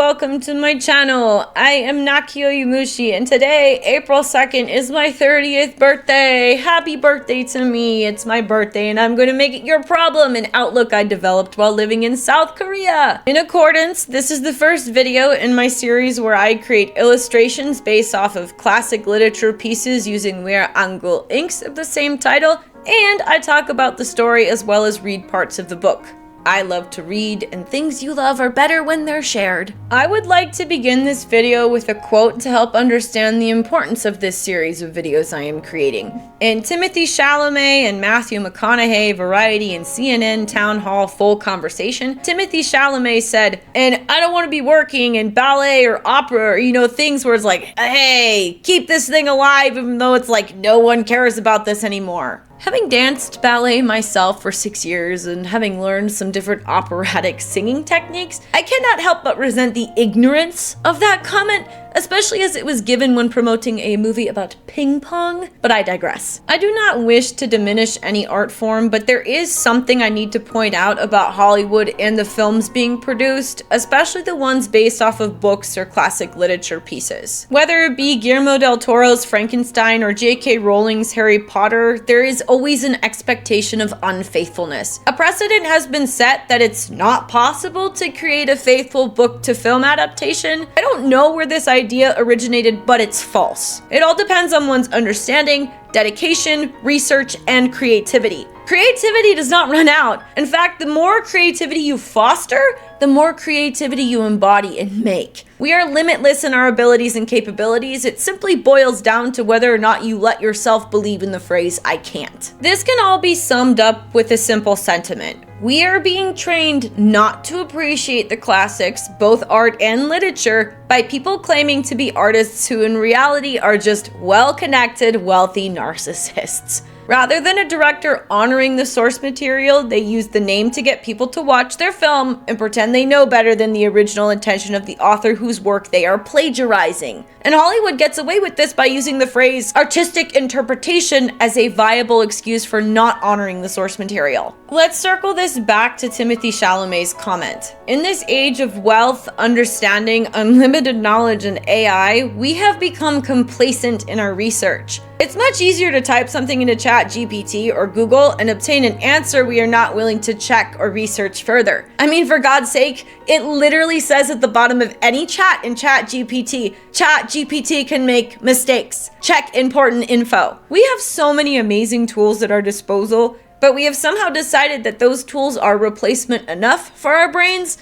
welcome to my channel. I am nakiuyomushi, and today, April 2nd, is my 30th birthday. Happy birthday to me. It's my birthday, and I'm going to make it your problem, an outlook I developed while living in South Korea. In accordance, this is the first video in my series where I create illustrations based off of classic literature pieces using Wearingeul inks of the same title, and I talk about the story as well as read parts of the book. I love to read, and things you love are better when they're shared. I would like to begin this video with a quote to help understand the importance of this series of videos I am creating. In Timothée Chalamet and Matthew McConaughey Variety and CNN Town Hall Full Conversation, Timothée Chalamet said, "And I don't want to be working in ballet or opera or, things where it's like, hey, keep this thing alive even though it's like no one cares about this anymore." Having danced ballet myself for 6 years and having learned some different operatic singing techniques, I cannot help but resent the ignorance of that comment, especially as it was given when promoting a movie about ping pong, but I digress. I do not wish to diminish any art form, but there is something I need to point out about Hollywood and the films being produced, especially the ones based off of books or classic literature pieces. Whether it be Guillermo del Toro's Frankenstein or J.K. Rowling's Harry Potter, there is always an expectation of unfaithfulness. A precedent has been set that it's not possible to create a faithful book to film adaptation. I don't know where this idea originated, but it's false. It all depends on one's understanding, dedication, research, and creativity. Creativity does not run out. In fact, the more creativity you foster, the more creativity you embody and make. We are limitless in our abilities and capabilities. It simply boils down to whether or not you let yourself believe in the phrase, "I can't." This can all be summed up with a simple sentiment. We are being trained not to appreciate the classics, both art and literature, by people claiming to be artists who in reality are just well-connected, wealthy narcissists. Rather than a director honoring the source material, they use the name to get people to watch their film and pretend they know better than the original intention of the author whose work they are plagiarizing. And Hollywood gets away with this by using the phrase artistic interpretation as a viable excuse for not honoring the source material. Let's circle this back to Timothée Chalamet's comment. In this age of wealth, understanding, unlimited knowledge, and AI, we have become complacent in our research. It's much easier to type something into ChatGPT or Google and obtain an answer we are not willing to check or research further. I mean, for God's sake, it literally says at the bottom of any chat in ChatGPT, ChatGPT can make mistakes. Check important info. We have so many amazing tools at our disposal, but we have somehow decided that those tools are replacement enough for our brains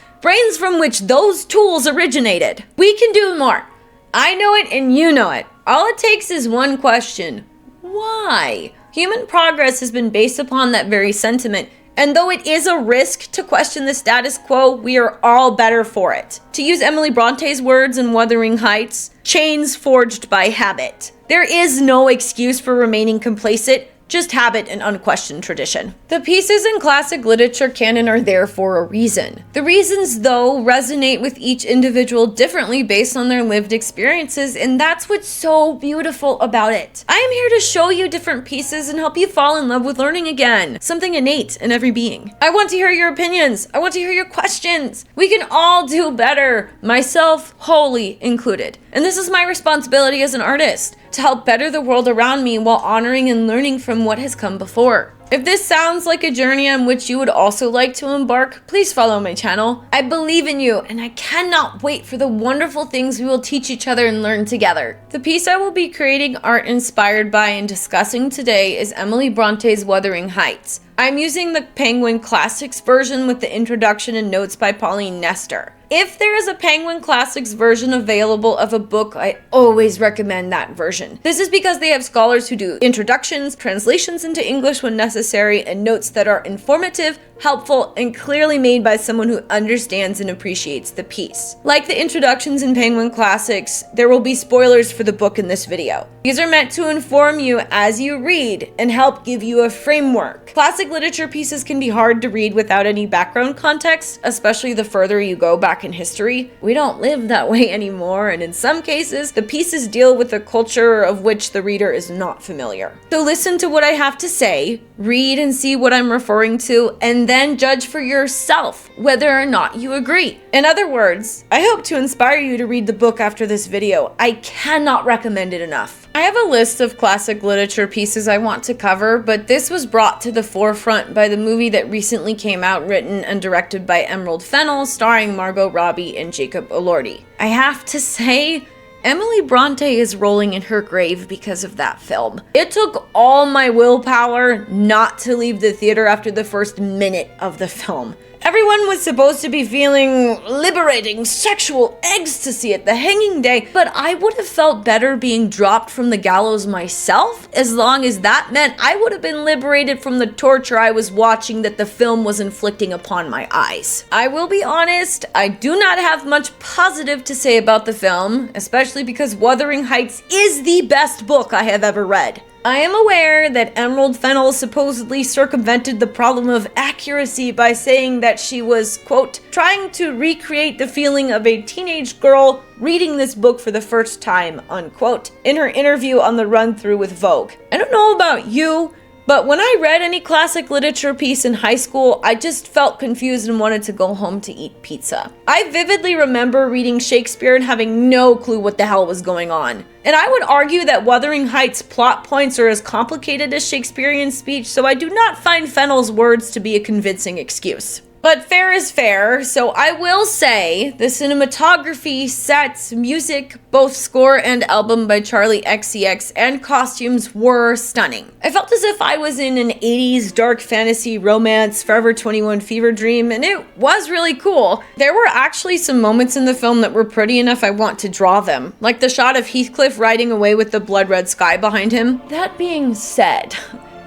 from which those tools originated. We can do more. I know it and you know it. All it takes is one question. Why? Human progress has been based upon that very sentiment, and though it is a risk to question the status quo, we are all better for it. To use Emily Bronte's words in Wuthering Heights, chains forged by habit. There is no excuse for remaining complacent, just habit and unquestioned tradition. The pieces in classic literature canon are there for a reason. The reasons, though, resonate with each individual differently based on their lived experiences, and that's what's so beautiful about it. I am here to show you different pieces and help you fall in love with learning again, something innate in every being. I want to hear your opinions. I want to hear your questions. We can all do better, myself wholly included. And this is my responsibility as an artist, to help better the world around me while honoring and learning from what has come before. If this sounds like a journey on which you would also like to embark, please follow my channel. I believe in you, and I cannot wait for the wonderful things we will teach each other and learn together. The piece I will be creating art inspired by and discussing today is Emily Bronte's Wuthering Heights. I'm using the Penguin Classics version with the introduction and notes by Pauline Nestor. If there is a Penguin Classics version available of a book, I always recommend that version. This is because they have scholars who do introductions, translations into English when necessary, and notes that are informative, helpful, and clearly made by someone who understands and appreciates the piece. Like the introductions in Penguin Classics, there will be spoilers for the book in this video. These are meant to inform you as you read and help give you a framework. Classic literature pieces can be hard to read without any background context, especially the further you go back in history. We don't live that way anymore, and in some cases, the pieces deal with a culture of which the reader is not familiar. So listen to what I have to say, read and see what I'm referring to, and then judge for yourself whether or not you agree. In other words, I hope to inspire you to read the book after this video. I cannot recommend it enough. I have a list of classic literature pieces I want to cover, but this was brought to the forefront by the movie that recently came out, written and directed by Emerald Fennell, starring Margot Robbie and Jacob Elordi. I have to say, Emily Bronte is rolling in her grave because of that film. It took all my willpower not to leave the theater after the first minute of the film. Everyone was supposed to be feeling liberating sexual ecstasy at the hanging day, but I would have felt better being dropped from the gallows myself, as long as that meant I would have been liberated from the torture I was watching that the film was inflicting upon my eyes. I will be honest, I do not have much positive to say about the film, especially because Wuthering Heights is the best book I have ever read. I am aware that Emerald Fennell supposedly circumvented the problem of accuracy by saying that she was, quote, trying to recreate the feeling of a teenage girl reading this book for the first time, unquote, in her interview on the run-through with Vogue. I don't know about you, but when I read any classic literature piece in high school, I just felt confused and wanted to go home to eat pizza. I vividly remember reading Shakespeare and having no clue what the hell was going on. And I would argue that Wuthering Heights' plot points are as complicated as Shakespearean speech, so I do not find Fennell's words to be a convincing excuse. But fair is fair, so I will say the cinematography, sets, music, both score and album by Charlie XCX, and costumes were stunning. I felt as if I was in an 80s dark fantasy romance Forever 21 fever dream, and it was really cool. There were actually some moments in the film that were pretty enough I want to draw them, like the shot of Heathcliff riding away with the blood red sky behind him. That being said,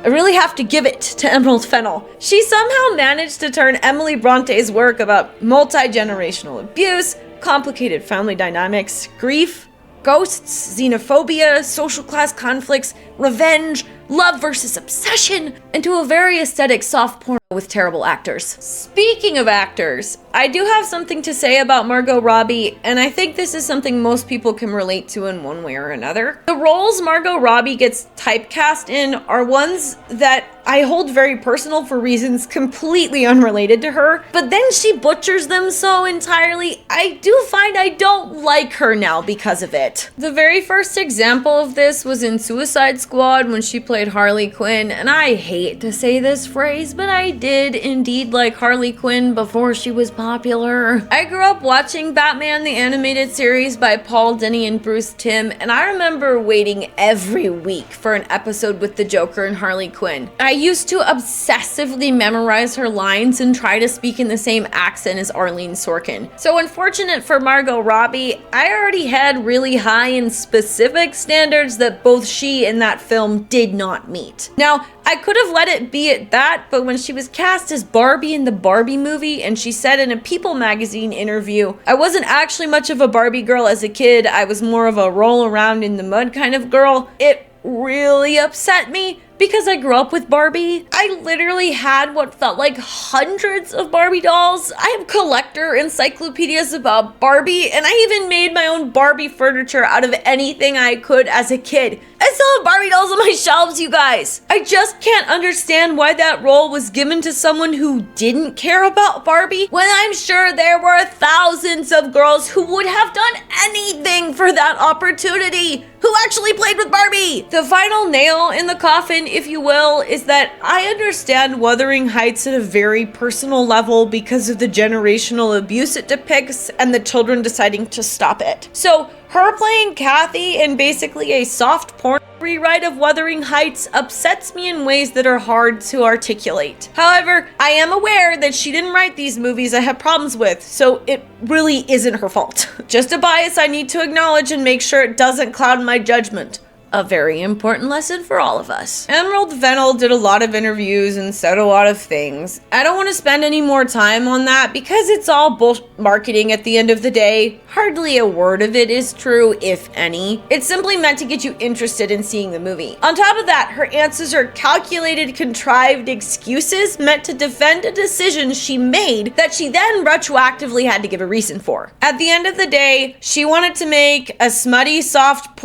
I really have to give it to Emerald Fennell. She somehow managed to turn Emily Bronte's work about multi-generational abuse, complicated family dynamics, grief, ghosts, xenophobia, social class conflicts, revenge, love versus obsession, into a very aesthetic soft porno with terrible actors. Speaking of actors, I do have something to say about Margot Robbie, and I think this is something most people can relate to in one way or another. The roles Margot Robbie gets typecast in are ones that I hold very personal for reasons completely unrelated to her, but then she butchers them so entirely, I do find I don't like her now because of it. The very first example of this was in Suicide Squad when she played Harley Quinn, and I hate to say this phrase, but I did indeed like Harley Quinn before she was popular. I grew up watching Batman the Animated Series by Paul Dini and Bruce Timm, and I remember waiting every week for an episode with the Joker and Harley Quinn. I used to obsessively memorize her lines and try to speak in the same accent as Arlene Sorkin. So unfortunate for Margot Robbie, I already had really high and specific standards that both she and that film did not meet. Now, I could have let it be at that, but when she was cast as Barbie in the Barbie movie, and she said in a People magazine interview, I wasn't actually much of a Barbie girl as a kid, I was more of a roll around in the mud kind of girl, it really upset me because I grew up with Barbie. I literally had what felt like hundreds of Barbie dolls. I have collector encyclopedias about Barbie, and I even made my own Barbie furniture out of anything I could as a kid. I still have Barbie dolls on my shelves, you guys. I just can't understand why that role was given to someone who didn't care about Barbie, when I'm sure there were thousands of girls who would have done anything for that opportunity, who actually played with Barbie. The final nail in the coffin, if you will, is that I understand Wuthering Heights at a very personal level because of the generational abuse it depicts and the children deciding to stop it. So her playing Kathy in basically a soft porn rewrite of Wuthering Heights upsets me in ways that are hard to articulate. However, I am aware that she didn't write these movies I have problems with, so it really isn't her fault. Just a bias I need to acknowledge and make sure it doesn't cloud my judgment. A very important lesson for all of us. Emerald Fennell did a lot of interviews and said a lot of things. I don't want to spend any more time on that because it's all bullshit marketing at the end of the day. Hardly a word of it is true, if any. It's simply meant to get you interested in seeing the movie. On top of that, her answers are calculated, contrived excuses meant to defend a decision she made that she then retroactively had to give a reason for. At the end of the day, she wanted to make a smutty, soft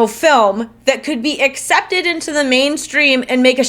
film that could be accepted into the mainstream and make a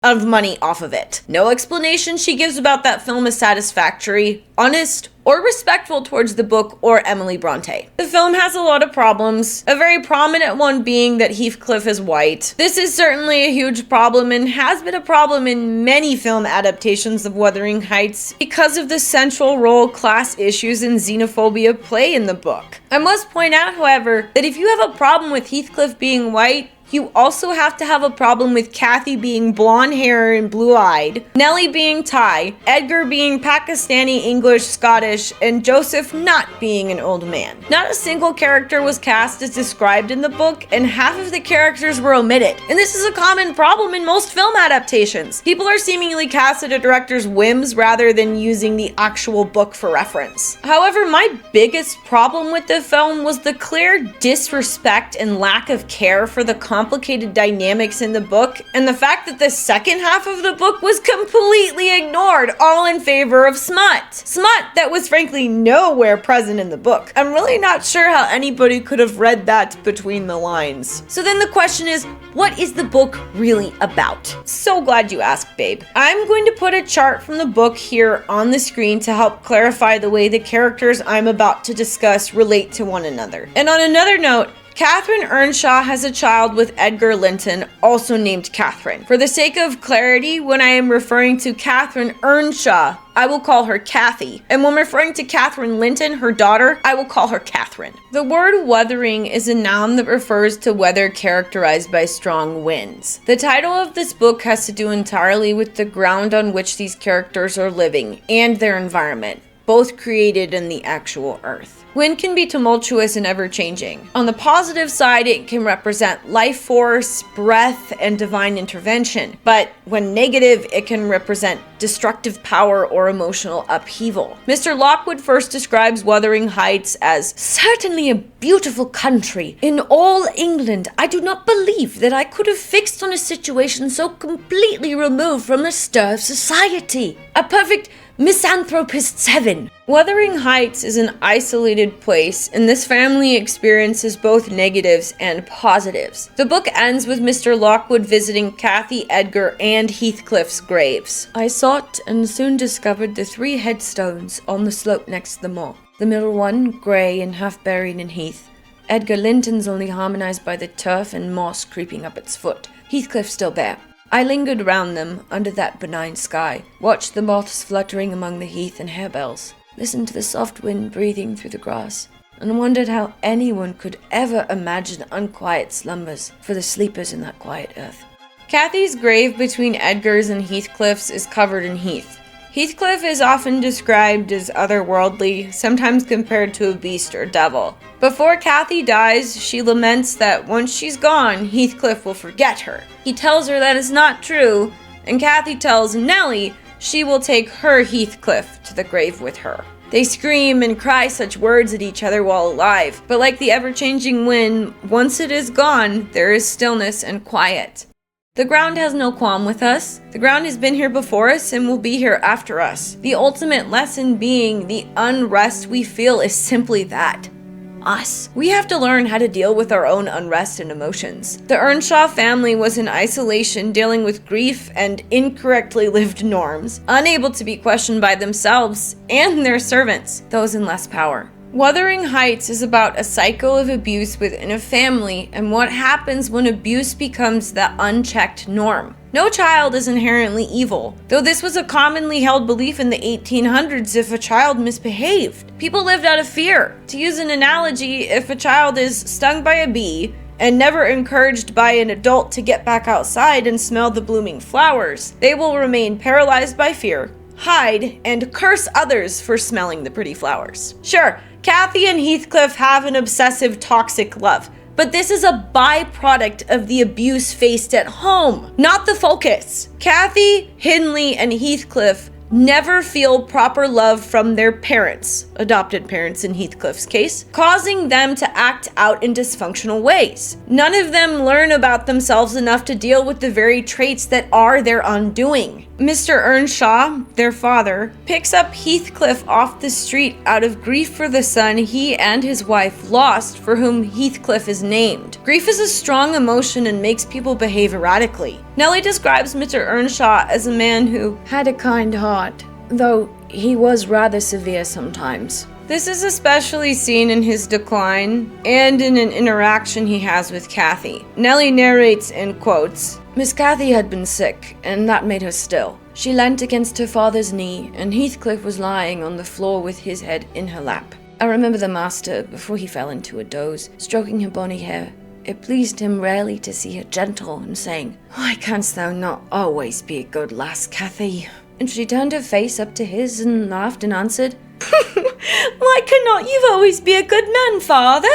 of money off of it. No explanation she gives about that film is satisfactory, honest, or respectful towards the book or Emily Bronte. The film has a lot of problems, a very prominent one being that Heathcliff is white. This is certainly a huge problem and has been a problem in many film adaptations of Wuthering Heights because of the central role class issues and xenophobia play in the book. I must point out, however, that if you have a problem with Heathcliff being white, you also have to have a problem with Kathy being blonde hair and blue-eyed, Nellie being Thai, Edgar being Pakistani, English, Scottish, and Joseph not being an old man. Not a single character was cast as described in the book, and half of the characters were omitted. And this is a common problem in most film adaptations. People are seemingly cast at a director's whims rather than using the actual book for reference. However, my biggest problem with the film was the clear disrespect and lack of care for the complicated dynamics in the book, and the fact that the second half of the book was completely ignored, all in favor of smut. Smut that was frankly nowhere present in the book. I'm really not sure how anybody could have read that between the lines. So then the question is, what is the book really about? So glad you asked, babe. I'm going to put a chart from the book here on the screen to help clarify the way the characters I'm about to discuss relate to one another. And on another note, Catherine Earnshaw has a child with Edgar Linton, also named Catherine. For the sake of clarity, when I am referring to Catherine Earnshaw, I will call her Kathy. And when referring to Catherine Linton, her daughter, I will call her Catherine. The word wuthering is a noun that refers to weather characterized by strong winds. The title of this book has to do entirely with the ground on which these characters are living and their environment, both created in the actual earth. Wind can be tumultuous and ever-changing. On the positive side, it can represent life force, breath, and divine intervention. But when negative, it can represent destructive power or emotional upheaval. Mr. Lockwood first describes Wuthering Heights as certainly a beautiful country. In all England, I do not believe that I could have fixed on a situation so completely removed from the stir of society. A perfect misanthropist's heaven. Wuthering Heights is an isolated place, and this family experiences both negatives and positives. The book ends with Mr. Lockwood visiting Kathy, Edgar, and Heathcliff's graves. I sought and soon discovered the 3 headstones on the slope next to the moor. The middle one, grey and half buried in heath. Edgar Linton's only harmonized by the turf and moss creeping up its foot. Heathcliff still bare. I lingered round them under that benign sky, watched the moths fluttering among the heath and harebells, listened to the soft wind breathing through the grass, and wondered how anyone could ever imagine unquiet slumbers for the sleepers in that quiet earth. Kathy's grave between Edgar's and Heathcliff's is covered in heath. Heathcliff is often described as otherworldly, sometimes compared to a beast or devil. Before Kathy dies, she laments that once she's gone, Heathcliff will forget her. He tells her that is not true, and Kathy tells Nellie she will take her Heathcliff to the grave with her. They scream and cry such words at each other while alive, but like the ever-changing wind, once it is gone, there is stillness and quiet. The ground has no qualm with us. The ground has been here before us and will be here after us. The ultimate lesson being the unrest we feel is simply that. Us. We have to learn how to deal with our own unrest and emotions. The Earnshaw family was in isolation, dealing with grief and incorrectly lived norms, unable to be questioned by themselves and their servants, those in less power. Wuthering Heights is about a cycle of abuse within a family and what happens when abuse becomes the unchecked norm. No child is inherently evil, though this was a commonly held belief in the 1800s if a child misbehaved. People lived out of fear. To use an analogy, if a child is stung by a bee and never encouraged by an adult to get back outside and smell the blooming flowers, they will remain paralyzed by fear, hide, and curse others for smelling the pretty flowers. Sure, Kathy and Heathcliff have an obsessive, toxic love, but this is a byproduct of the abuse faced at home, not the focus. Kathy, Hindley, and Heathcliff never feel proper love from their parents, adopted parents in Heathcliff's case, causing them to act out in dysfunctional ways. None of them learn about themselves enough to deal with the very traits that are their undoing. Mr. Earnshaw, their father, picks up Heathcliff off the street out of grief for the son he and his wife lost, for whom Heathcliff is named. Grief is a strong emotion and makes people behave erratically. Nellie describes Mr. Earnshaw as a man who had a kind heart, though he was rather severe sometimes. This is especially seen in his decline and in an interaction he has with Kathy. Nellie narrates in quotes, "Miss Kathy had been sick, and that made her still. She leant against her father's knee, and Heathcliff was lying on the floor with his head in her lap. I remember the master, before he fell into a doze, stroking her bonny hair. It pleased him rarely to see her gentle, and saying, 'Why canst thou not always be a good lass, Kathy?' And she turned her face up to his and laughed and answered, 'Why cannot you always be a good man, father?'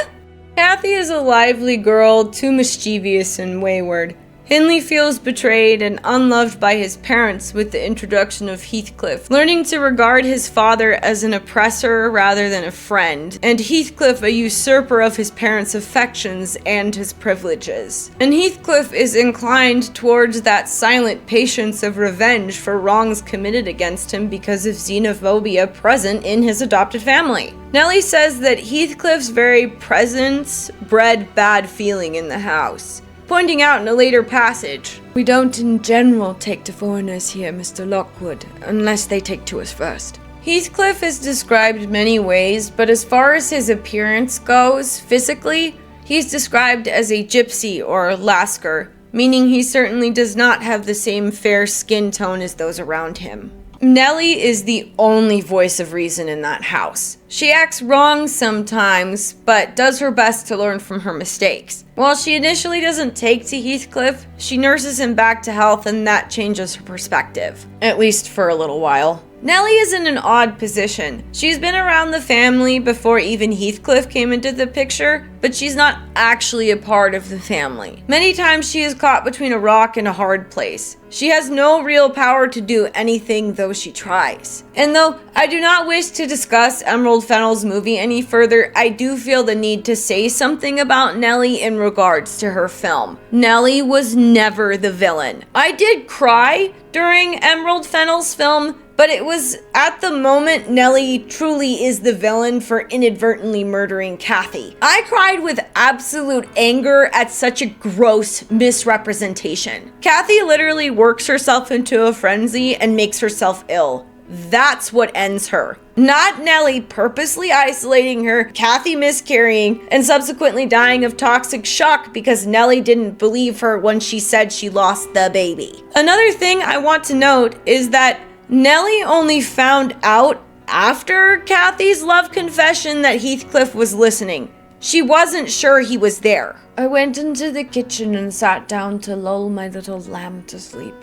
Kathy is a lively girl, too mischievous and wayward. Hindley feels betrayed and unloved by his parents with the introduction of Heathcliff, learning to regard his father as an oppressor rather than a friend, and Heathcliff a usurper of his parents' affections and his privileges. And Heathcliff is inclined towards that silent patience of revenge for wrongs committed against him because of xenophobia present in his adopted family. Nellie says that Heathcliff's very presence bred bad feeling in the house, pointing out in a later passage, "We don't in general take to foreigners here, Mr. Lockwood, unless they take to us first." Heathcliff is described many ways, but as far as his appearance goes, physically, he's described as a gypsy or lascar, meaning he certainly does not have the same fair skin tone as those around him. Nellie is the only voice of reason in that house. She acts wrong sometimes, but does her best to learn from her mistakes. While she initially doesn't take to Heathcliff, she nurses him back to health, and that changes her perspective, at least for a little while. Nellie is in an odd position. She's been around the family before even Heathcliff came into the picture, but she's not actually a part of the family. Many times she is caught between a rock and a hard place. She has no real power to do anything, though she tries. And though I do not wish to discuss Emerald Fennell's movie any further, I do feel the need to say something about Nellie in regards to her film. Nellie was never the villain. I did cry during Emerald Fennell's film, but it was at the moment Nellie truly is the villain for inadvertently murdering Kathy. I cried with absolute anger at such a gross misrepresentation. Kathy literally works herself into a frenzy and makes herself ill. That's what ends her. Not Nellie purposely isolating her, Kathy miscarrying, and subsequently dying of toxic shock because Nellie didn't believe her when she said she lost the baby. Another thing I want to note is that Nellie only found out after Kathy's love confession that Heathcliff was listening. She wasn't sure he was there. I went into the kitchen and sat down to lull my little lamb to sleep.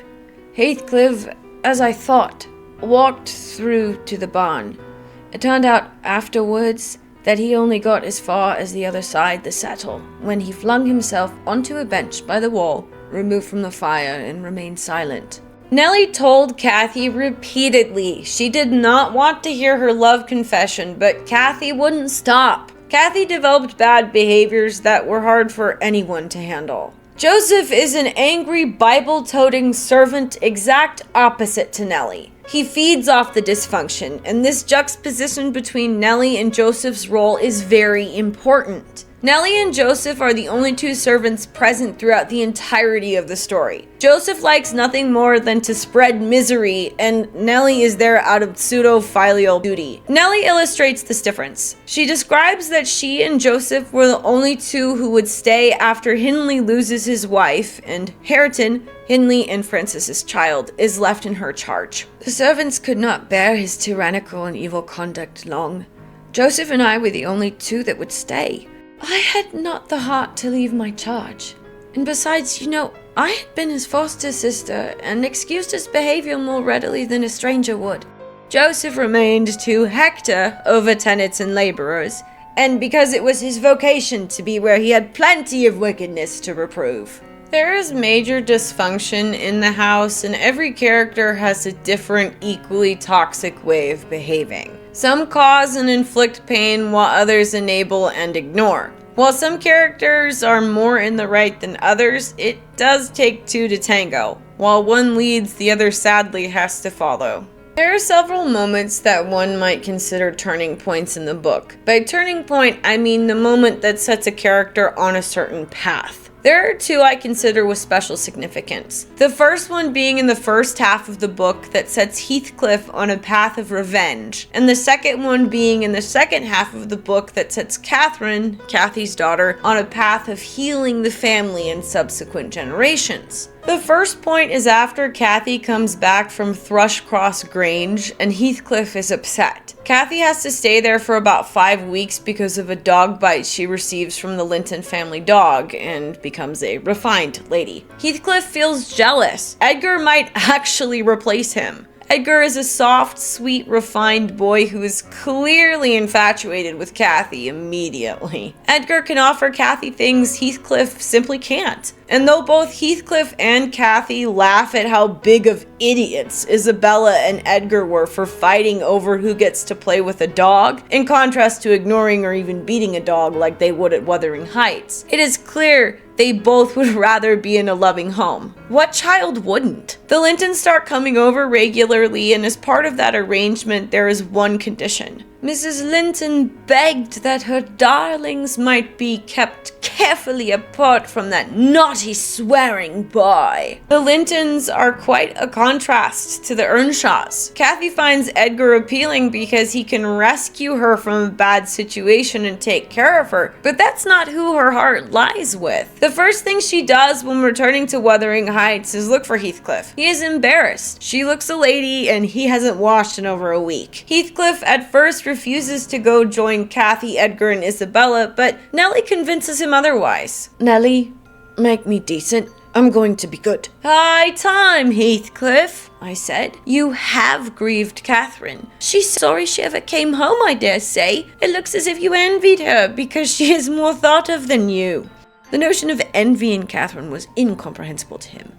Heathcliff, as I thought, walked through to the barn. It turned out afterwards that he only got as far as the other side the settle, when he flung himself onto a bench by the wall, removed from the fire, and remained silent. Nellie told Kathy repeatedly she did not want to hear her love confession, but Kathy wouldn't stop. Kathy developed bad behaviors that were hard for anyone to handle. Joseph is an angry, Bible-toting servant, exact opposite to Nellie. He feeds off the dysfunction, and this juxtaposition between Nellie and Joseph's role is very important. Nellie and Joseph are the only two servants present throughout the entirety of the story. Joseph likes nothing more than to spread misery, and Nellie is there out of pseudo-filial duty. Nellie illustrates this difference. She describes that she and Joseph were the only two who would stay after Hindley loses his wife, and Hareton, Hindley and Francis's child, is left in her charge. The servants could not bear his tyrannical and evil conduct long. Joseph and I were the only two that would stay. I had not the heart to leave my charge. And besides, I had been his foster sister and excused his behavior more readily than a stranger would. Joseph remained to hector over tenants and laborers, and because it was his vocation to be where he had plenty of wickedness to reprove. There is major dysfunction in the house, and every character has a different, equally toxic way of behaving. Some cause and inflict pain, while others enable and ignore. While some characters are more in the right than others, it does take two to tango. While one leads, the other sadly has to follow. There are several moments that one might consider turning points in the book. By turning point, I mean the moment that sets a character on a certain path. There are two I consider with special significance. The first one being in the first half of the book that sets Heathcliff on a path of revenge, and the second one being in the second half of the book that sets Catherine, Cathy's daughter, on a path of healing the family in subsequent generations. The first point is after Cathy comes back from Thrushcross Grange and Heathcliff is upset. Cathy has to stay there for about 5 weeks because of a dog bite she receives from the Linton family dog and becomes a refined lady. Heathcliff feels jealous. Edgar might actually replace him. Edgar is a soft, sweet, refined boy who is clearly infatuated with Cathy immediately. Edgar can offer Cathy things Heathcliff simply can't. And though both Heathcliff and Cathy laugh at how big of idiots Isabella and Edgar were for fighting over who gets to play with a dog, in contrast to ignoring or even beating a dog like they would at Wuthering Heights, it is clear they both would rather be in a loving home. What child wouldn't? The Lintons start coming over regularly, and as part of that arrangement, there is one condition. Mrs. Linton begged that her darlings might be kept carefully apart from that naughty swearing boy. The Lintons are quite a contrast to the Earnshaws. Cathy finds Edgar appealing because he can rescue her from a bad situation and take care of her, but that's not who her heart lies with. The first thing she does when returning to Wuthering Heights is look for Heathcliff. He is embarrassed. She looks a lady and he hasn't washed in over a week. Heathcliff at first refuses to go join Cathy, Edgar, and Isabella, but Nellie convinces him otherwise. Nellie, make me decent. I'm going to be good. High time, Heathcliff, I said. You have grieved Catherine. She's sorry she ever came home, I dare say. It looks as if you envied her because she is more thought of than you. The notion of envying Catherine was incomprehensible to him,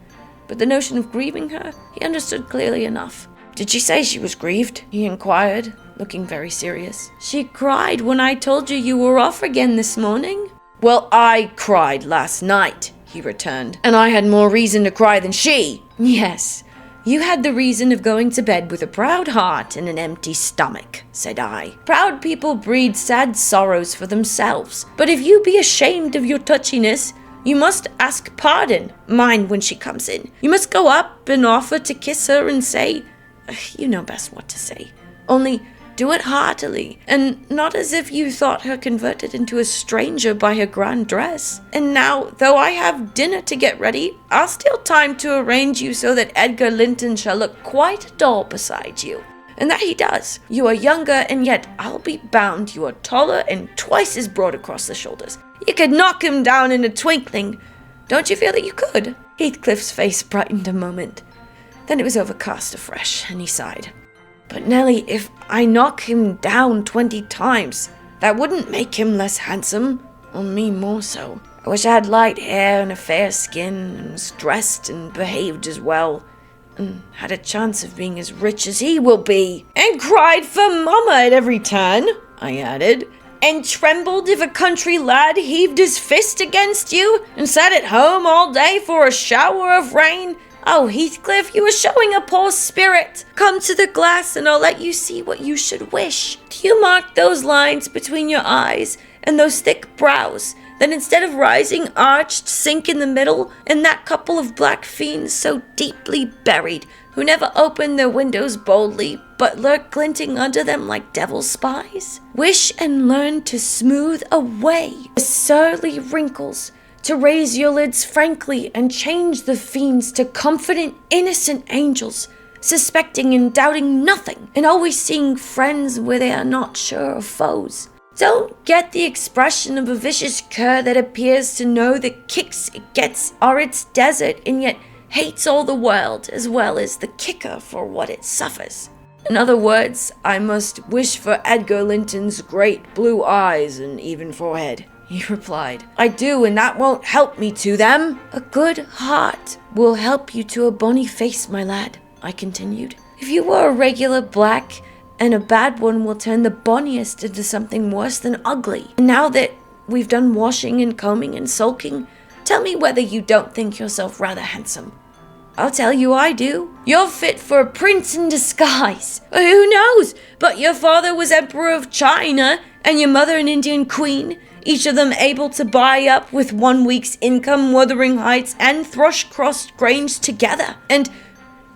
but the notion of grieving her, he understood clearly enough. Did she say she was grieved? He inquired, looking very serious. She cried when I told you were off again this morning. Well, I cried last night, he returned, and I had more reason to cry than she. Yes, you had the reason of going to bed with a proud heart and an empty stomach, said I. Proud people breed sad sorrows for themselves, but if you be ashamed of your touchiness, you must ask pardon, mind when she comes in. You must go up and offer to kiss her and say, you know best what to say. Only do it heartily, and not as if you thought her converted into a stranger by her grand dress. And now, though I have dinner to get ready, I'll steal time to arrange you so that Edgar Linton shall look quite dull beside you. And that he does. You are younger, and yet I'll be bound you are taller and twice as broad across the shoulders. You could knock him down in a twinkling. Don't you feel that you could? Heathcliff's face brightened a moment. Then it was overcast afresh, and he sighed. But Nellie, if I knock him down 20 times, that wouldn't make him less handsome, or me more so. I wish I had light hair and a fair skin, and was dressed and behaved as well, and had a chance of being as rich as he will be. And cried for mamma at every turn, I added, and trembled if a country lad heaved his fist against you, and sat at home all day for a shower of rain. Oh, Heathcliff, you are showing a poor spirit. Come to the glass and I'll let you see what you should wish. Do you mark those lines between your eyes and those thick brows that instead of rising arched sink in the middle, and that couple of black fiends so deeply buried who never open their windows boldly but lurk glinting under them like devil spies? Wish and learn to smooth away the surly wrinkles, to raise your lids frankly and change the fiends to confident, innocent angels, suspecting and doubting nothing, and always seeing friends where they are not sure of foes. Don't get the expression of a vicious cur that appears to know the kicks it gets are its desert, and yet hates all the world as well as the kicker for what it suffers. In other words, I must wish for Edgar Linton's great blue eyes and even forehead, he replied. I do, and that won't help me to them. A good heart will help you to a bonny face, my lad, I continued. If you were a regular black, and a bad one will turn the bonniest into something worse than ugly. And now that we've done washing and combing and sulking, tell me whether you don't think yourself rather handsome. I'll tell you I do. You're fit for a prince in disguise. Who knows? But your father was Emperor of China, and your mother an Indian queen, each of them able to buy up with 1 week's income Wuthering Heights and Thrushcross Grange together. And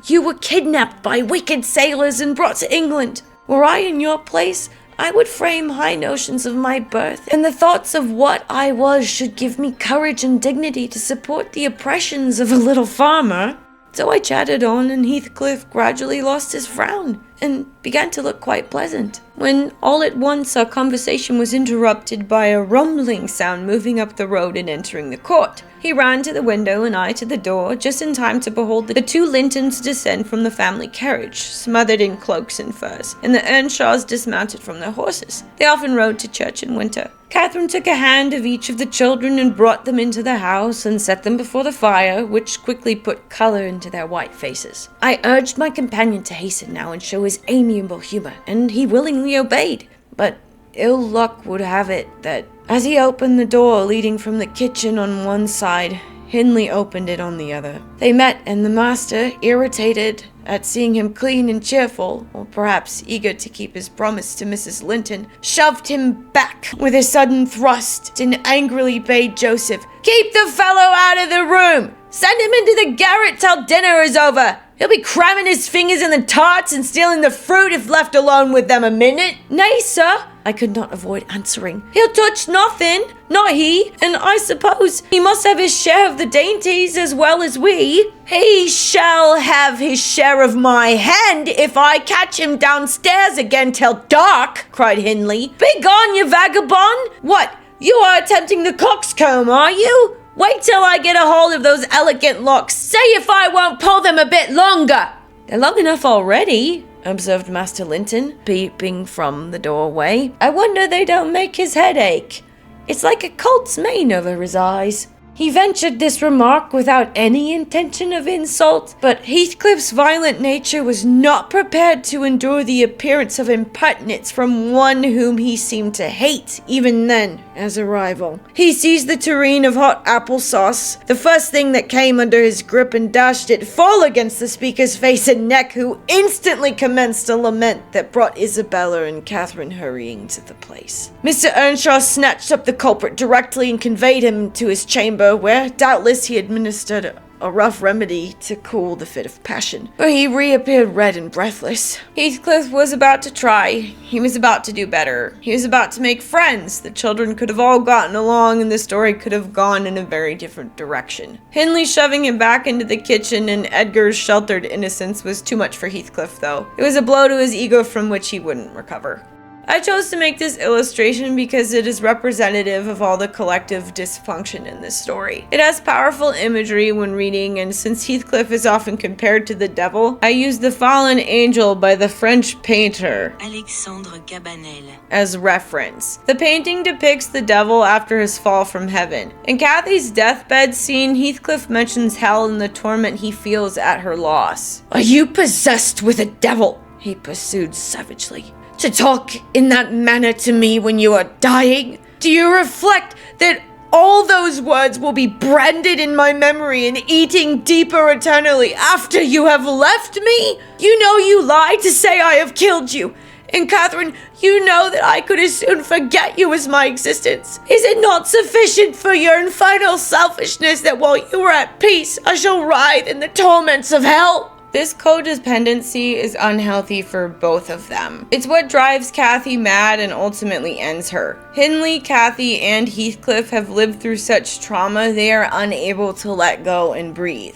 you were kidnapped by wicked sailors and brought to England. Were I in your place, I would frame high notions of my birth, and the thoughts of what I was should give me courage and dignity to support the oppressions of a little farmer. So I chatted on, and Heathcliff gradually lost his frown and began to look quite pleasant, when all at once our conversation was interrupted by a rumbling sound moving up the road and entering the court. He ran to the window and I to the door, just in time to behold the 2 Lintons descend from the family carriage, smothered in cloaks and furs, and the Earnshaws dismounted from their horses. They often rode to church in winter. Catherine took a hand of each of the children and brought them into the house and set them before the fire, which quickly put color into their white faces. I urged my companion to hasten now and show his amiable humor, and he willingly obeyed. But ill luck would have it that, as he opened the door leading from the kitchen on one side, Hindley opened it on the other. They met, and the master, irritated at seeing him clean and cheerful, or perhaps eager to keep his promise to Mrs. Linton, shoved him back with a sudden thrust and angrily bade Joseph, "Keep the fellow out of the room! Send him into the garret till dinner is over! He'll be cramming his fingers in the tarts and stealing the fruit if left alone with them a minute." "Nay, sir," I could not avoid answering. "He'll touch nothing, not he, and I suppose he must have his share of the dainties as well as we." "He shall have his share of my hand if I catch him downstairs again till dark," cried Hindley. "Begone, you vagabond! What, you are attempting the coxcomb, are you? Wait till I get a hold of those elegant locks. Say if I won't pull them a bit longer." "They're long enough already," observed Master Linton, peeping from the doorway. "I wonder they don't make his head ache. It's like a colt's mane over his eyes." He ventured this remark without any intention of insult, but Heathcliff's violent nature was not prepared to endure the appearance of impertinence from one whom he seemed to hate, even then, as a rival. He seized the tureen of hot applesauce, the first thing that came under his grip, and dashed it full against the speaker's face and neck, who instantly commenced a lament that brought Isabella and Catherine hurrying to the place. Mr. Earnshaw snatched up the culprit directly and conveyed him to his chamber, where doubtless he administered a rough remedy to cool the fit of passion, for he reappeared red and breathless. Heathcliff was about to try. He was about to do better. He was about to make friends. The children could have all gotten along, and the story could have gone in a very different direction. Hindley shoving him back into the kitchen and Edgar's sheltered innocence was too much for Heathcliff, though. It was a blow to his ego from which he wouldn't recover. I chose to make this illustration because it is representative of all the collective dysfunction in this story. It has powerful imagery when reading, and since Heathcliff is often compared to the devil, I used The Fallen Angel by the French painter Alexandre Cabanel as reference. The painting depicts the devil after his fall from heaven. In Cathy's deathbed scene, Heathcliff mentions hell and the torment he feels at her loss. "Are you possessed with a devil?" he pursued savagely. "To talk in that manner to me when you are dying? Do you reflect that all those words will be branded in my memory and eating deeper eternally after you have left me? You know you lie to say I have killed you. And Catherine, you know that I could as soon forget you as my existence. Is it not sufficient for your infernal selfishness that while you are at peace, I shall writhe in the torments of hell?" This codependency is unhealthy for both of them. It's what drives Cathy mad and ultimately ends her. Hindley, Cathy, and Heathcliff have lived through such trauma they are unable to let go and breathe.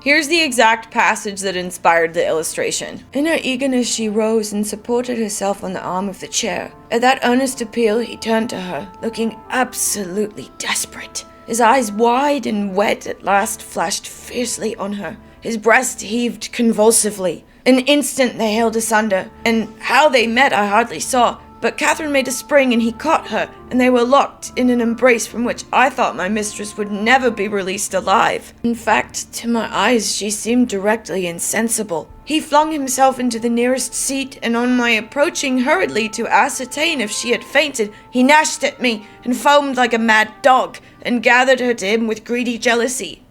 Here's the exact passage that inspired the illustration. "In her eagerness she rose and supported herself on the arm of the chair. At that earnest appeal he turned to her, looking absolutely desperate. His eyes wide and wet at last flashed fiercely on her. His breast heaved convulsively. An instant they held asunder, and how they met I hardly saw, but Catherine made a spring and he caught her, and they were locked in an embrace from which I thought my mistress would never be released alive. In fact, to my eyes she seemed directly insensible. He flung himself into the nearest seat, and on my approaching hurriedly to ascertain if she had fainted, he gnashed at me and foamed like a mad dog, and gathered her to him with greedy jealousy.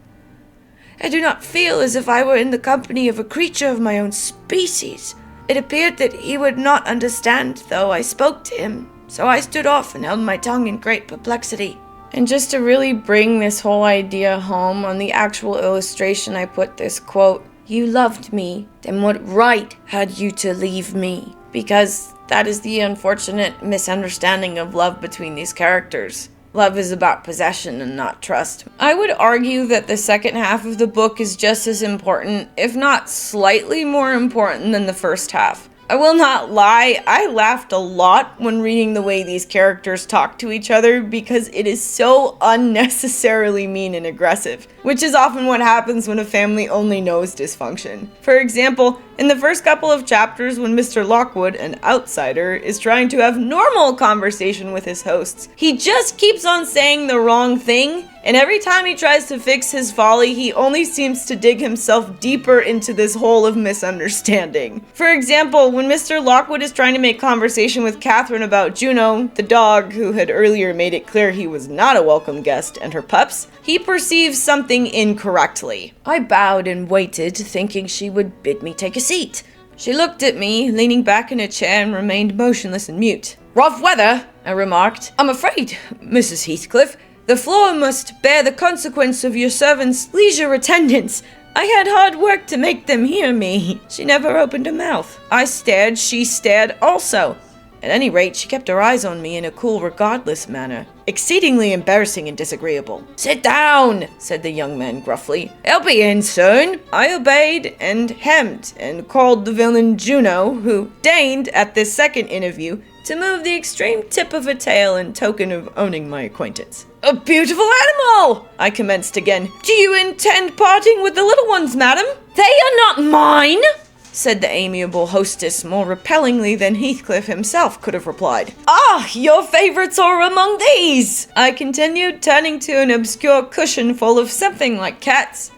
I do not feel as if I were in the company of a creature of my own species. It appeared that he would not understand, though I spoke to him. so I stood off and held my tongue in great perplexity. And just to really bring this whole idea home, on the actual illustration I put this quote, "You loved me, then what right had you to leave me?" Because that is the unfortunate misunderstanding of love between these characters. Love is about possession and not trust. I would argue that the second half of the book is just as important, if not slightly more important than the first half. I will not lie, I laughed a lot when reading the way these characters talk to each other because it is so unnecessarily mean and aggressive, which is often what happens when a family only knows dysfunction. For example, in the first couple of chapters when Mr. Lockwood, an outsider, is trying to have normal conversation with his hosts, he just keeps on saying the wrong thing, and every time he tries to fix his folly, he only seems to dig himself deeper into this hole of misunderstanding. For example, when Mr. Lockwood is trying to make conversation with Catherine about Juno, the dog who had earlier made it clear he was not a welcome guest, and her pups, he perceives something incorrectly. I bowed and waited, thinking she would bid me take a seat. She looked at me, leaning back in a chair, and remained motionless and mute. "Rough weather," I remarked. "I'm afraid, Mrs. Heathcliff, the floor must bear the consequence of your servants' leisure attendance. I had hard work to make them hear me." She never opened her mouth. I stared, she stared also. At any rate, she kept her eyes on me in a cool, regardless manner. Exceedingly embarrassing and disagreeable. "Sit down," said the young man gruffly. "He'll be in soon." I obeyed and hemmed and called the villain Juno, who deigned, at this second interview, to move the extreme tip of a tail in token of owning my acquaintance. "A beautiful animal!" I commenced again. "Do you intend parting with the little ones, madam?" "They are not mine," said the amiable hostess more repellingly than Heathcliff himself could have replied. "Ah, your favorites are among these," I continued, turning to an obscure cushion full of something like cats.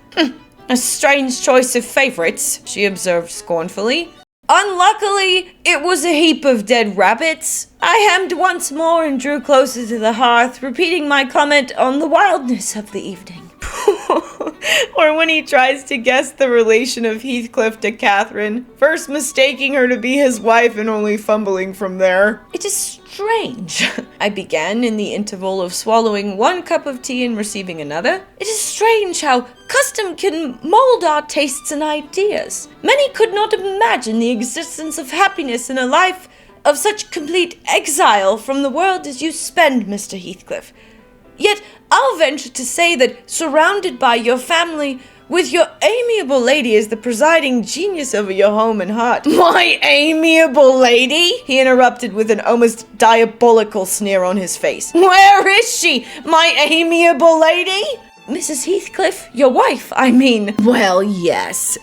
"A strange choice of favorites," she observed scornfully. "Unluckily, it was a heap of dead rabbits." I hemmed once more and drew closer to the hearth, repeating my comment on the wildness of the evening. Or when he tries to guess the relation of Heathcliff to Catherine, first mistaking her to be his wife and only fumbling from there. "It is strange," I began in the interval of swallowing one cup of tea and receiving another. "It is strange how custom can mold our tastes and ideas. Many could not imagine the existence of happiness in a life of such complete exile from the world as you spend, Mr. Heathcliff. Yet I'll venture to say that, surrounded by your family, with your amiable lady as the presiding genius over your home and heart—" "My amiable lady?" he interrupted with an almost diabolical sneer on his face. "Where is she, my amiable lady?" "Mrs. Heathcliff, your wife, I mean." "Well, yes.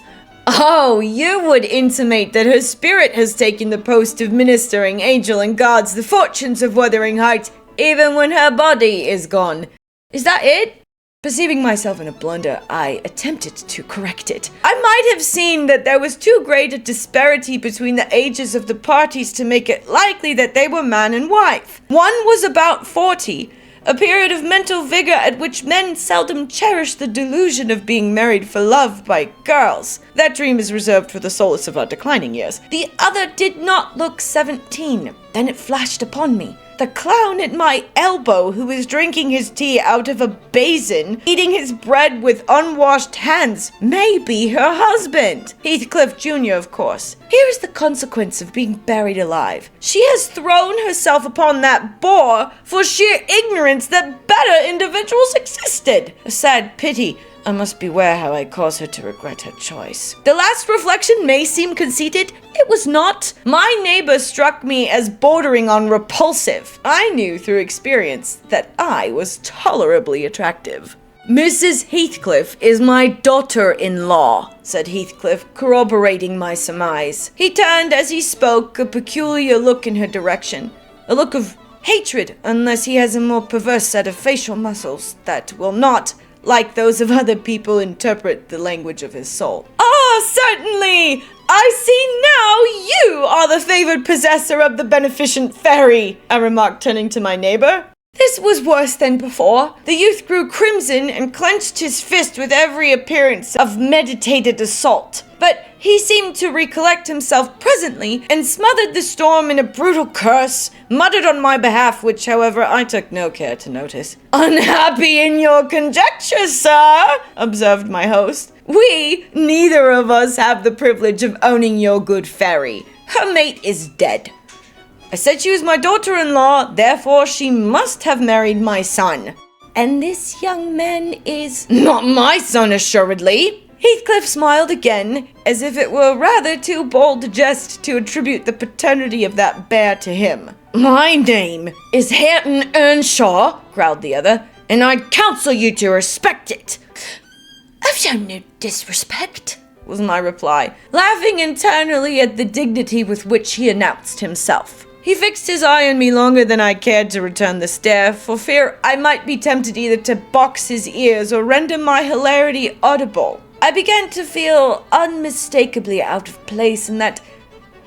Oh, you would intimate that her spirit has taken the post of ministering angel and guards the fortunes of Wuthering Heights, even when her body is gone. Is that it?" Perceiving myself in a blunder, I attempted to correct it. I might have seen that there was too great a disparity between the ages of the parties to make it likely that they were man and wife. One was about 40, a period of mental vigor at which men seldom cherish the delusion of being married for love by girls. That dream is reserved for the solace of our declining years. The other did not look 17. Then it flashed upon me. The clown at my elbow, who was drinking his tea out of a basin, eating his bread with unwashed hands, may be her husband. Heathcliff Jr., of course. Here is the consequence of being buried alive. She has thrown herself upon that boar for sheer ignorance that better individuals existed. A sad pity. I must beware how I cause her to regret her choice. The last reflection may seem conceited. It was not. My neighbor struck me as bordering on repulsive. I knew through experience that I was tolerably attractive. "Mrs. Heathcliff is my daughter-in-law," said Heathcliff, corroborating my surmise. He turned as he spoke, a peculiar look in her direction. A look of hatred, unless he has a more perverse set of facial muscles that will not, like those of other people, interpret the language of his soul. "Ah, certainly! I see now you are the favored possessor of the beneficent fairy," I remarked, turning to my neighbor. This was worse than before. The youth grew crimson and clenched his fist with every appearance of meditated assault. But he seemed to recollect himself presently and smothered the storm in a brutal curse, muttered on my behalf, which, however, I took no care to notice. "Unhappy in your conjecture, sir," observed my host. "We, neither of us, have the privilege of owning your good fairy. Her mate is dead. I said she was my daughter-in-law, therefore she must have married my son. And this young man is not my son, assuredly." Heathcliff smiled again, as if it were rather too bold a jest to attribute the paternity of that bear to him. "My name is Hareton Earnshaw," growled the other, "and I'd counsel you to respect it." "I've shown no disrespect," was my reply, laughing internally at the dignity with which he announced himself. He fixed his eye on me longer than I cared to return the stare, for fear I might be tempted either to box his ears or render my hilarity audible. I began to feel unmistakably out of place in that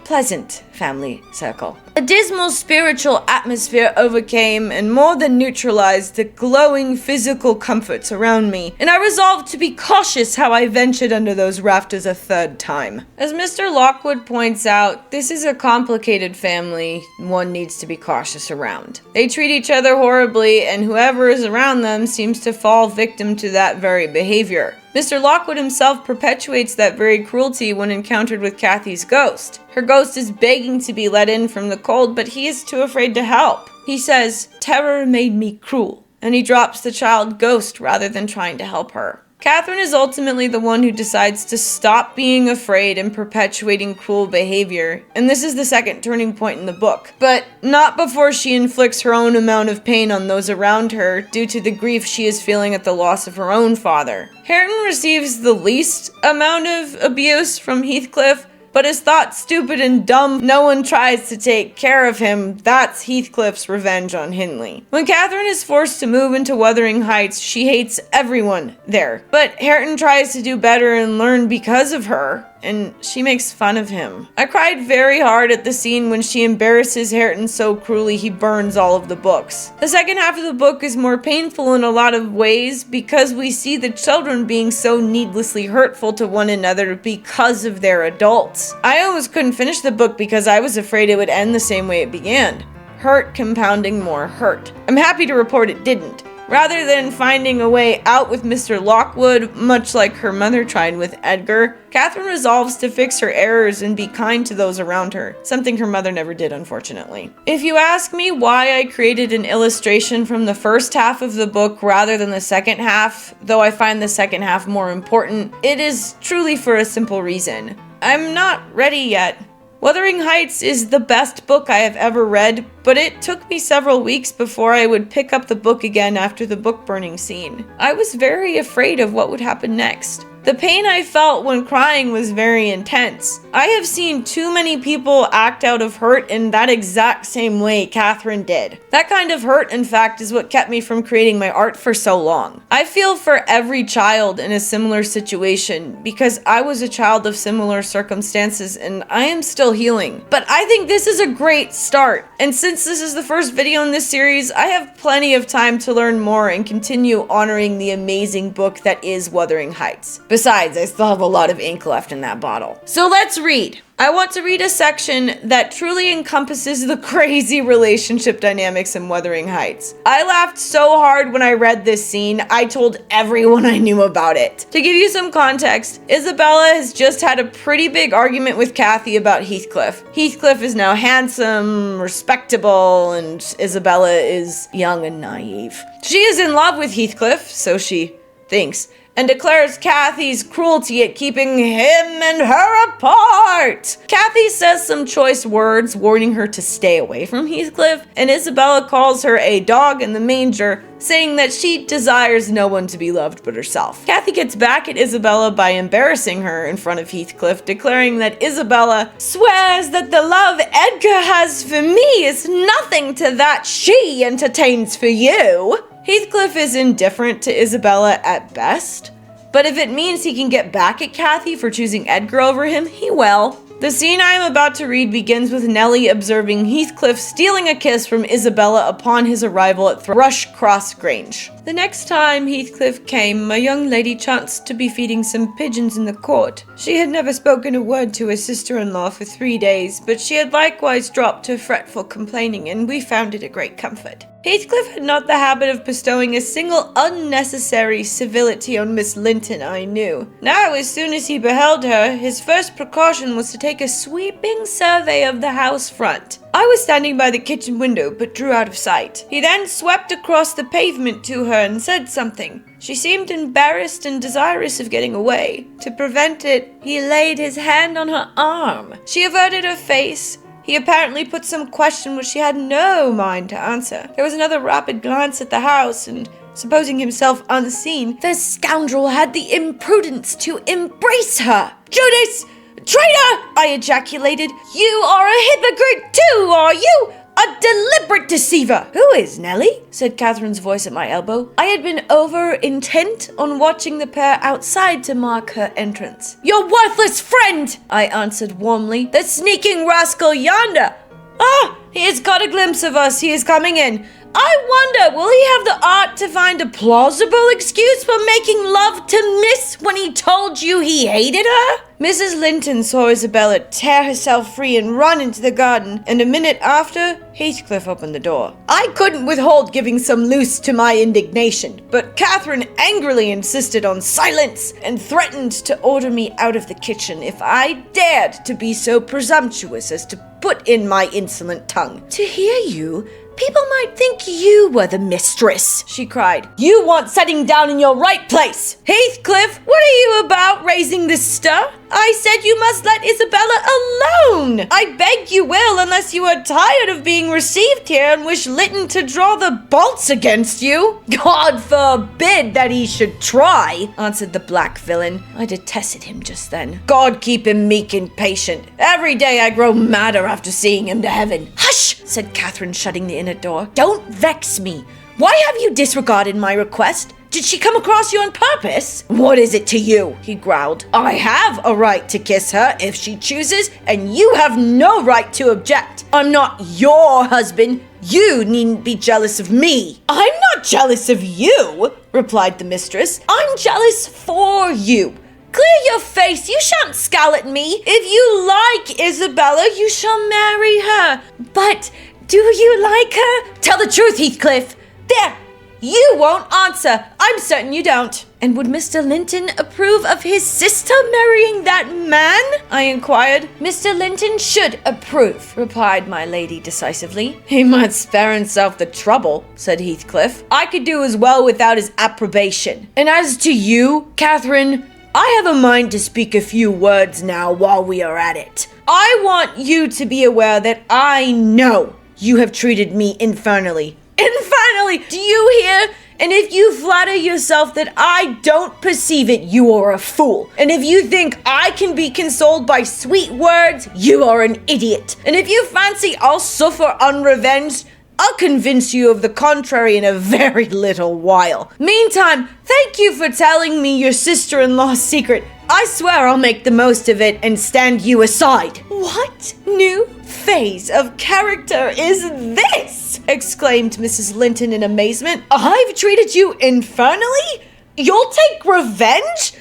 pleasant family circle. A dismal spiritual atmosphere overcame and more than neutralized the glowing physical comforts around me, and I resolved to be cautious how I ventured under those rafters a third time. As Mr. Lockwood points out, this is a complicated family one needs to be cautious around. They treat each other horribly, and whoever is around them seems to fall victim to that very behavior. Mr. Lockwood himself perpetuates that very cruelty when encountered with Kathy's ghost. Her ghost is begging to be let in from the cold, but he is too afraid to help. He says, "Terror made me cruel," and he drops the child ghost rather than trying to help her. Catherine is ultimately the one who decides to stop being afraid and perpetuating cruel behavior, and this is the second turning point in the book, but not before she inflicts her own amount of pain on those around her due to the grief she is feeling at the loss of her own father. Hareton receives the least amount of abuse from Heathcliff, but is thought stupid and dumb. No one tries to take care of him. That's Heathcliff's revenge on Hindley. When Catherine is forced to move into Wuthering Heights, she hates everyone there. But Hareton tries to do better and learn because of her, and she makes fun of him. I cried very hard at the scene when she embarrasses Hareton so cruelly he burns all of the books. The second half of the book is more painful in a lot of ways because we see the children being so needlessly hurtful to one another because of their adults. I almost couldn't finish the book because I was afraid it would end the same way it began. Hurt compounding more hurt. I'm happy to report it didn't. Rather than finding a way out with Mr. Lockwood, much like her mother tried with Edgar, Catherine resolves to fix her errors and be kind to those around her, something her mother never did, unfortunately. If you ask me why I created an illustration from the first half of the book rather than the second half, though I find the second half more important, it is truly for a simple reason. I'm not ready yet. Wuthering Heights is the best book I have ever read, but it took me several weeks before I would pick up the book again after the book burning scene. I was very afraid of what would happen next. The pain I felt when crying was very intense. I have seen too many people act out of hurt in that exact same way Catherine did. That kind of hurt, in fact, is what kept me from creating my art for so long. I feel for every child in a similar situation because I was a child of similar circumstances and I am still healing. But I think this is a great start. And since this is the first video in this series, I have plenty of time to learn more and continue honoring the amazing book that is Wuthering Heights. Besides, I still have a lot of ink left in that bottle. So let's read. I want to read a section that truly encompasses the crazy relationship dynamics in Wuthering Heights. I laughed so hard when I read this scene, I told everyone I knew about it. To give you some context, Isabella has just had a pretty big argument with Kathy about Heathcliff. Heathcliff is now handsome, respectable, and Isabella is young and naive. She is in love with Heathcliff, so she thinks, and declares Kathy's cruelty at keeping him and her apart. Kathy says some choice words warning her to stay away from Heathcliff, and Isabella calls her a dog in the manger, saying that she desires no one to be loved but herself. Kathy gets back at Isabella by embarrassing her in front of Heathcliff, declaring that Isabella swears that the love Edgar has for me is nothing to that she entertains for you. Heathcliff is indifferent to Isabella at best, but if it means he can get back at Kathy for choosing Edgar over him, he will. The scene I am about to read begins with Nellie observing Heathcliff stealing a kiss from Isabella upon his arrival at Thrushcross Grange. The next time Heathcliff came, my young lady chanced to be feeding some pigeons in the court. She had never spoken a word to her sister-in-law for 3 days, but she had likewise dropped her fretful complaining, and we found it a great comfort. Heathcliff had not the habit of bestowing a single unnecessary civility on Miss Linton, I knew. Now, as soon as he beheld her, his first precaution was to take a sweeping survey of the house front. I was standing by the kitchen window, but drew out of sight. He then swept across the pavement to her and said something. She seemed embarrassed and desirous of getting away. To prevent it, he laid his hand on her arm. She averted her face. He apparently put some question which she had no mind to answer. There was another rapid glance at the house, and supposing himself unseen, the scoundrel had the imprudence to embrace her. "Judas! Traitor!" I ejaculated. "You are a hypocrite too, are you? A deliberate deceiver!" "Who is Nellie?" said Catherine's voice at my elbow. I had been over intent on watching the pair outside to mark her entrance. "Your worthless friend!" I answered warmly. "The sneaking rascal yonder! Ah, he has caught a glimpse of us. He is coming in. I wonder, will he have the art to find a plausible excuse for making love to Miss when he told you he hated her?" Mrs. Linton saw Isabella tear herself free and run into the garden, and a minute after, Heathcliff opened the door. I couldn't withhold giving some loose to my indignation, but Catherine angrily insisted on silence and threatened to order me out of the kitchen if I dared to be so presumptuous as to put in my insolent tongue. "To hear you, people might think you were the mistress," she cried. "You want setting down in your right place. Heathcliff, what are you about, raising this stir? I said you must let Isabella alone. I beg you will, unless you are tired of being received here and wish Lytton to draw the bolts against you." "God forbid that he should try," answered the black villain. I detested him just then. "God keep him meek and patient. Every day I grow madder after seeing him to heaven." "Hush!" said Catherine, shutting the inner door. "Don't vex me. Why have you disregarded my request? Did she come across you on purpose?" "What is it to you?" he growled. "I have a right to kiss her if she chooses, and you have no right to object. I'm not your husband. You needn't be jealous of me." "I'm not jealous of you," replied the mistress. "I'm jealous for you. Clear your face, you shan't scowl at me. If you like Isabella, you shall marry her. But do you like her? Tell the truth, Heathcliff. There! You won't answer. I'm certain you don't." "And would Mr. Linton approve of his sister marrying that man?" I inquired. "Mr. Linton should approve," replied my lady decisively. "He might spare himself the trouble," said Heathcliff. "I could do as well without his approbation. And as to you, Catherine, I have a mind to speak a few words now while we are at it. I want you to be aware that I know you have treated me infernally. Infernally! Do you hear? And if you flatter yourself that I don't perceive it, you are a fool. And if you think I can be consoled by sweet words, you are an idiot. And if you fancy I'll suffer unrevenged, I'll convince you of the contrary in a very little while. Meantime, thank you for telling me your sister-in-law's secret. I swear I'll make the most of it and stand you aside." "What new phase of character is this?" exclaimed Mrs. Linton in amazement. "I've treated you infernally? You'll take revenge?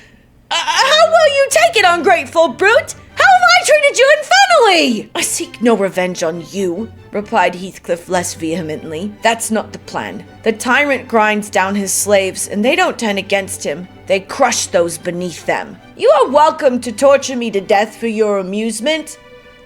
How will you take it, ungrateful brute? How have I treated you infernally?" "I seek no revenge on you," replied Heathcliff less vehemently. "That's not the plan. The tyrant grinds down his slaves, and they don't turn against him. They crush those beneath them. You are welcome to torture me to death for your amusement.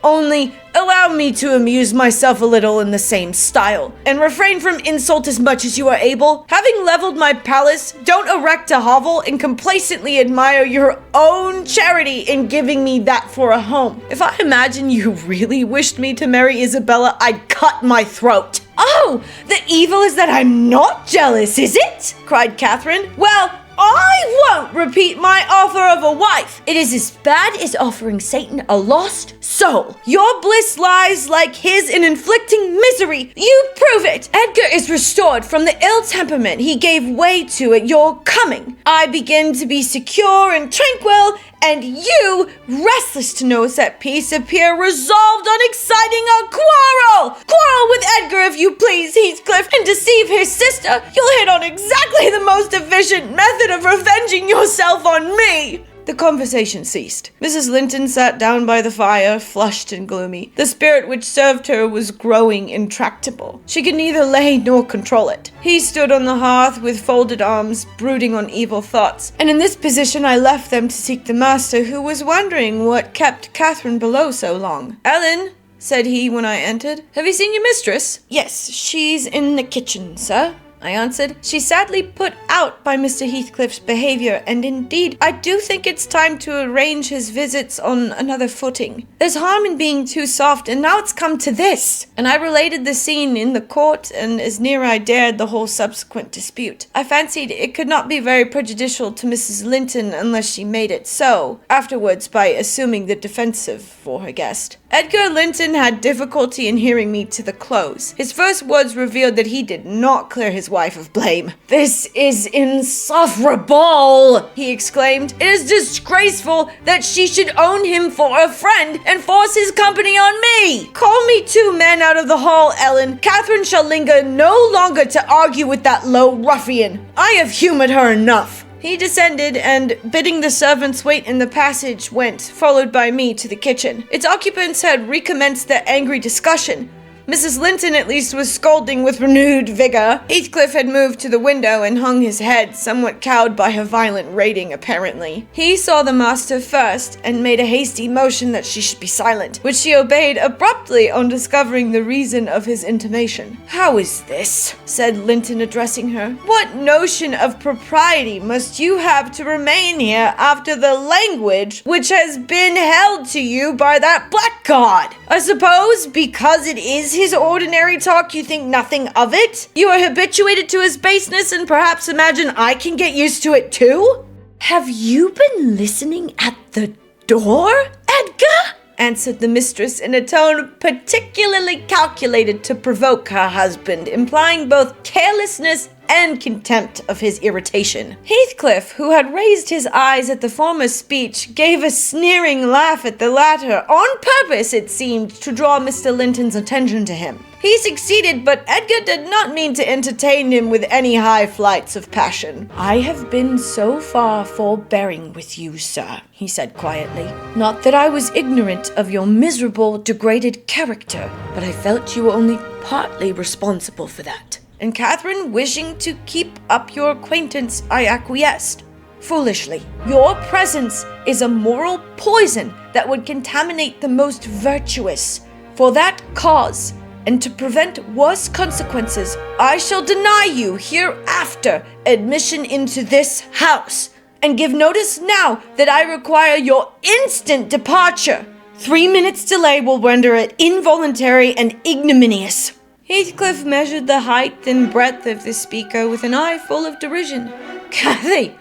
Only allow me to amuse myself a little in the same style, and refrain from insult as much as you are able. Having leveled my palace, don't erect a hovel and complacently admire your own charity in giving me that for a home. If I imagine you really wished me to marry Isabella, I'd cut my throat." "Oh, the evil is that I'm not jealous, is it?" cried Catherine. "Well, I won't repeat my offer of a wife. It is as bad as offering Satan a lost soul. Your bliss lies like his in inflicting misery. You prove it. Edgar is restored from the ill temperament he gave way to at your coming. I begin to be secure and tranquil, and you, restless to know set peace, appear resolved on exciting a quarrel. Quarrel with Edgar, if you please, Heathcliff, and deceive his sister. You'll hit on exactly the most efficient method of revenging yourself on me. The conversation ceased. Mrs. Linton sat down by the fire, flushed and gloomy. The spirit which served her was growing intractable. She could neither lay nor control it. He stood on the hearth with folded arms, brooding on evil thoughts, and in this position I left them to seek the master, who was wondering what kept Catherine below so long. "Ellen," said he when I entered, "have you seen your mistress?" "Yes, she's in the kitchen, sir," I answered. "She's sadly put out by Mr. Heathcliff's behavior, and indeed, I do think it's time to arrange his visits on another footing. There's harm in being too soft, and now it's come to this." And I related the scene in the court, and as near I dared the whole subsequent dispute. I fancied it could not be very prejudicial to Mrs. Linton unless she made it so, afterwards by assuming the defensive for her guest. Edgar Linton had difficulty in hearing me to the close. His first words revealed that he did not clear his wife of blame. "This is insufferable," he exclaimed. "It is disgraceful that she should own him for a friend and force his company on me. Call me 2 men out of the hall, Ellen. Catherine shall linger no longer to argue with that low ruffian. I have humored her enough." He descended and, bidding the servants wait in the passage, went, followed by me, to the kitchen. Its occupants had recommenced their angry discussion. Mrs. Linton at least was scolding with renewed vigor. Heathcliff had moved to the window and hung his head, somewhat cowed by her violent rating, apparently. He saw the master first and made a hasty motion that she should be silent, which she obeyed abruptly on discovering the reason of his intimation. "How is this?" said Linton, addressing her. "What notion of propriety must you have to remain here after the language which has been held to you by that blackguard? I suppose because it is his ordinary talk you think nothing of it? You are habituated to his baseness and perhaps imagine I can get used to it too?" "Have you been listening at the door, Edgar?" answered the mistress in a tone particularly calculated to provoke her husband, implying both carelessness and contempt of his irritation. Heathcliff, who had raised his eyes at the former speech, gave a sneering laugh at the latter, on purpose, it seemed, to draw Mr. Linton's attention to him. He succeeded, but Edgar did not mean to entertain him with any high flights of passion. "I have been so far forbearing with you, sir," he said quietly. "Not that I was ignorant of your miserable, degraded character, but I felt you were only partly responsible for that. And Catherine, wishing to keep up your acquaintance, I acquiesced. Foolishly. Your presence is a moral poison that would contaminate the most virtuous. For that cause, and to prevent worse consequences, I shall deny you hereafter admission into this house, and give notice now that I require your instant departure. 3 minutes' delay will render it involuntary and ignominious." Heathcliff measured the height and breadth of the speaker with an eye full of derision. "Cathy,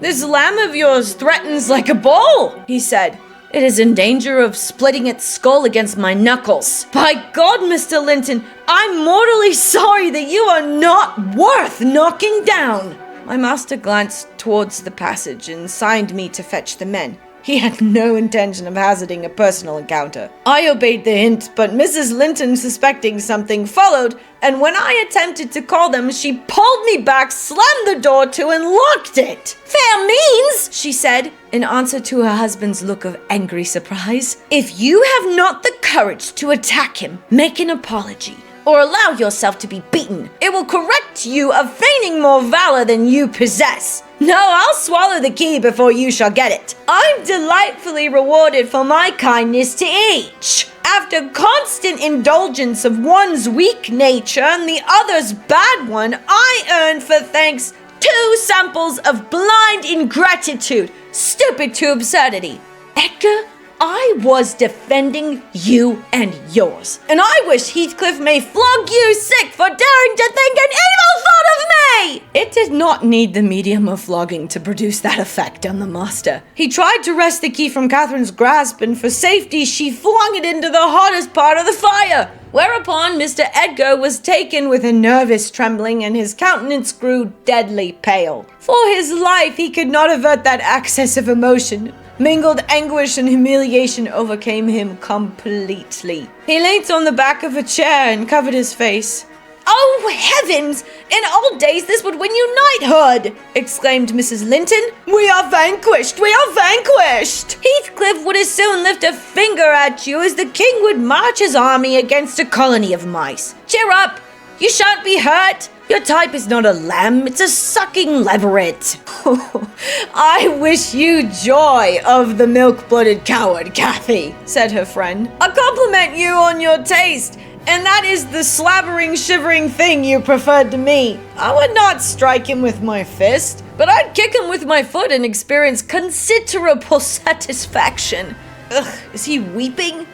this lamb of yours threatens like a bull," he said. "It is in danger of splitting its skull against my knuckles. By God, Mr. Linton, I'm mortally sorry that you are not worth knocking down." My master glanced towards the passage and signed me to fetch the men. He had no intention of hazarding a personal encounter. I obeyed the hint, but Mrs. Linton, suspecting something, followed, and when I attempted to call them, she pulled me back, slammed the door to, and locked it. "Fair means," she said, in answer to her husband's look of angry surprise. "If you have not the courage to attack him, make an apology, or allow yourself to be beaten. It will correct you of feigning more valor than you possess. No, I'll swallow the key before you shall get it. I'm delightfully rewarded for my kindness to each. After constant indulgence of one's weak nature and the other's bad one, I earn for thanks 2 samples of blind ingratitude, stupid to absurdity. Edgar, I was defending you and yours, and I wish Heathcliff may flog you sick for daring to think an evil thought of me!" It did not need the medium of flogging to produce that effect on the master. He tried to wrest the key from Catherine's grasp, and for safety she flung it into the hottest part of the fire. Whereupon Mr. Edgar was taken with a nervous trembling, and his countenance grew deadly pale. For his life he could not avert that access of emotion. Mingled anguish and humiliation overcame him completely. He leant on the back of a chair and covered his face. "Oh, heavens! In old days, this would win you knighthood!" exclaimed Mrs. Linton. "We are vanquished! We are vanquished!" "Heathcliff would as soon lift a finger at you as the king would march his army against a colony of mice. Cheer up! You shan't be hurt! Your type is not a lamb, it's a sucking leveret." "I wish you joy of the milk-blooded coward, Cathy," said her friend. "I compliment you on your taste, and that is the slabbering, shivering thing you preferred to me. I would not strike him with my fist, but I'd kick him with my foot and experience considerable satisfaction. Ugh, is he weeping?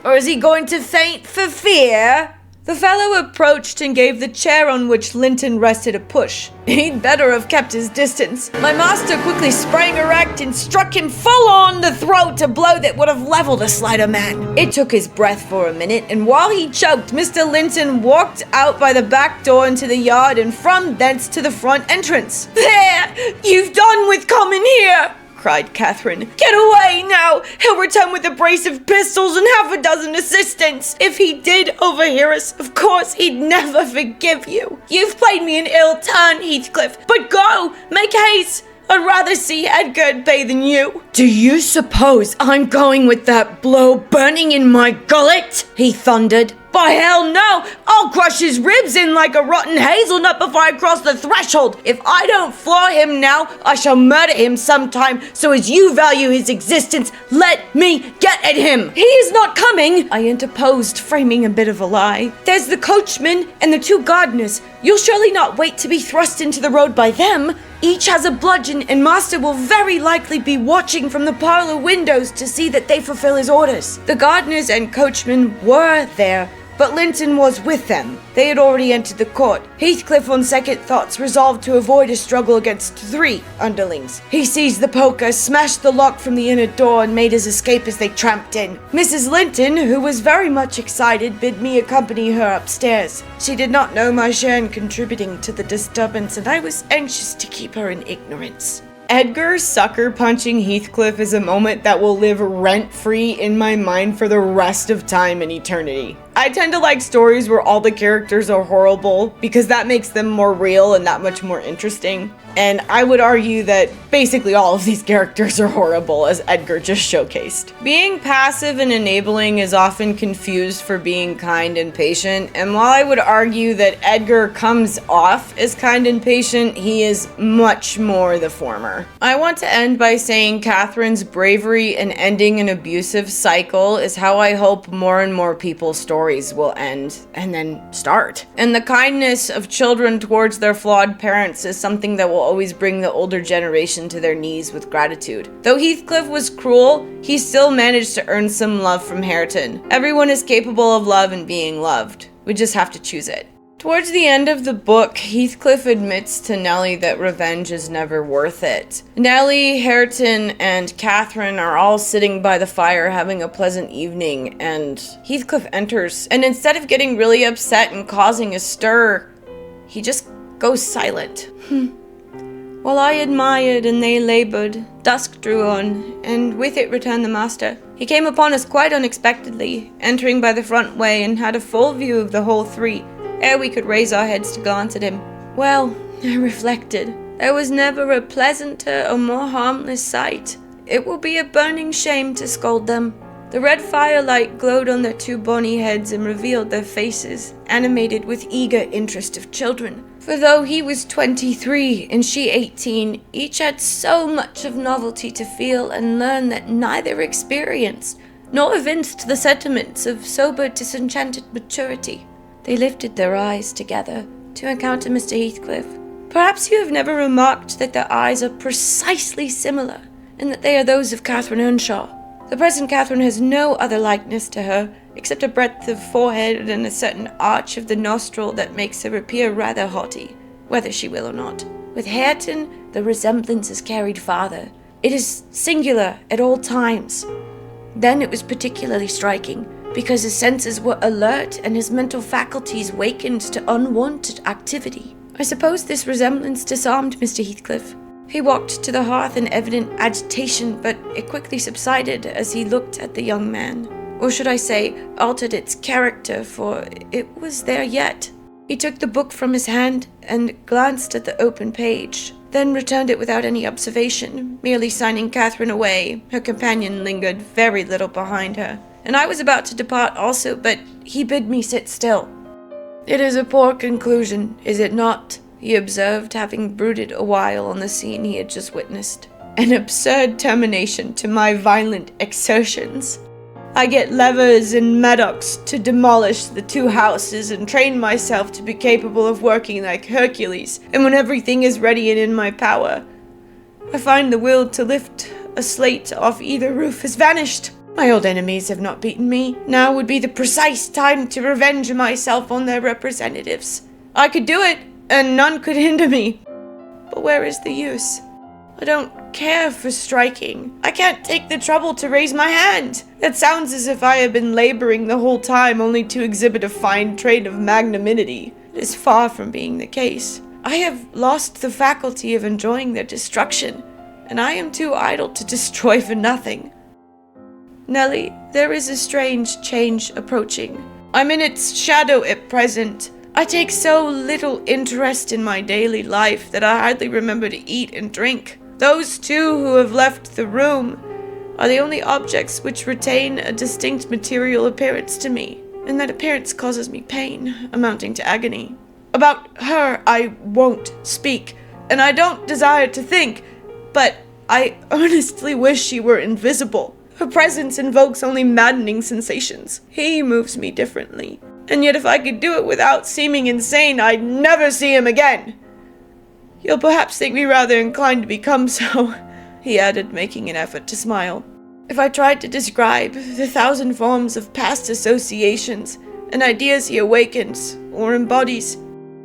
Or is he going to faint for fear?" The fellow approached and gave the chair on which Linton rested a push. He'd better have kept his distance. My master quickly sprang erect and struck him full on the throat, a blow that would have leveled a slighter man. It took his breath for a minute, and while he choked, Mr. Linton walked out by the back door into the yard and from thence to the front entrance. "There! You've done with coming here!" cried Catherine. "Get away now! He'll return with a brace of pistols and half a dozen assistants. If he did overhear us, of course he'd never forgive you. You've played me an ill turn, Heathcliff, but go! Make haste! I'd rather see Edgar at bay than you." "Do you suppose I'm going with that blow burning in my gullet?" he thundered. "By hell, no! I'll crush his ribs in like a rotten hazelnut before I cross the threshold. If I don't floor him now, I shall murder him sometime, so as you value his existence, let me get at him." "He is not coming," I interposed, framing a bit of a lie. "There's the coachman and the two gardeners. You'll surely not wait to be thrust into the road by them. Each has a bludgeon, and master will very likely be watching from the parlor windows to see that they fulfill his orders." The gardeners and coachman were there, but Linton was with them. They had already entered the court. Heathcliff, on second thoughts, resolved to avoid a struggle against 3 underlings. He seized the poker, smashed the lock from the inner door, and made his escape as they tramped in. Mrs. Linton, who was very much excited, bid me accompany her upstairs. She did not know my share in contributing to the disturbance, and I was anxious to keep her in ignorance. Edgar sucker punching Heathcliff is a moment that will live rent-free in my mind for the rest of time and eternity. I tend to like stories where all the characters are horrible because that makes them more real and that much more interesting. And I would argue that basically all of these characters are horrible, as Edgar just showcased. Being passive and enabling is often confused for being kind and patient, and while I would argue that Edgar comes off as kind and patient, he is much more the former. I want to end by saying Catherine's bravery in ending an abusive cycle is how I hope more and more people's stories will end and then start. And the kindness of children towards their flawed parents is something that will always bring the older generation to their knees with gratitude. Though Heathcliff was cruel, he still managed to earn some love from Hareton. Everyone is capable of love and being loved. We just have to choose it. Towards the end of the book, Heathcliff admits to Nellie that revenge is never worth it. Nellie, Hareton, and Catherine are all sitting by the fire having a pleasant evening, and Heathcliff enters, and instead of getting really upset and causing a stir, he just goes silent. While I admired and they labored, dusk drew on, and with it returned the master. He came upon us quite unexpectedly, entering by the front way, and had a full view of the whole 3, ere we could raise our heads to glance at him. Well, I reflected, there was never a pleasanter or more harmless sight. It will be a burning shame to scold them. The red firelight glowed on their 2 bonny heads and revealed their faces, animated with eager interest of children. For though he was 23 and she 18, each had so much of novelty to feel and learn that neither experienced nor evinced the sentiments of sober, disenchanted maturity. They lifted their eyes together to encounter Mr. Heathcliff. Perhaps you have never remarked that their eyes are precisely similar, and that they are those of Catherine Earnshaw. The present Catherine has no other likeness to her, except a breadth of forehead and a certain arch of the nostril that makes her appear rather haughty, whether she will or not. With Hareton, the resemblance is carried farther. It is singular at all times. Then it was particularly striking, because his senses were alert and his mental faculties wakened to unwonted activity. I suppose this resemblance disarmed Mr. Heathcliff. He walked to the hearth in evident agitation, but it quickly subsided as he looked at the young man. Or should I say, altered its character, for it was there yet. He took the book from his hand and glanced at the open page, then returned it without any observation, merely signing Catherine away. Her companion lingered very little behind her, and I was about to depart also, but he bid me sit still. "It is a poor conclusion, is it not?" he observed, having brooded a while on the scene he had just witnessed. "An absurd termination to my violent exertions. I get levers and mattocks to demolish the 2 houses and train myself to be capable of working like Hercules, and when everything is ready and in my power, I find the will to lift a slate off either roof has vanished. My old enemies have not beaten me. Now would be the precise time to revenge myself on their representatives. I could do it, and none could hinder me. But where is the use? I don't care for striking. I can't take the trouble to raise my hand. It sounds as if I have been laboring the whole time only to exhibit a fine trait of magnanimity. It is far from being the case. I have lost the faculty of enjoying their destruction, and I am too idle to destroy for nothing. Nellie, there is a strange change approaching. I'm in its shadow at present. I take so little interest in my daily life that I hardly remember to eat and drink. Those 2 who have left the room are the only objects which retain a distinct material appearance to me, and that appearance causes me pain, amounting to agony. About her I won't speak, and I don't desire to think, but I earnestly wish she were invisible. Her presence invokes only maddening sensations. He moves me differently, and yet if I could do it without seeming insane, I'd never see him again. You'll perhaps think me rather inclined to become so," he added, making an effort to smile, "if I tried to describe the 1,000 forms of past associations and ideas he awakens or embodies.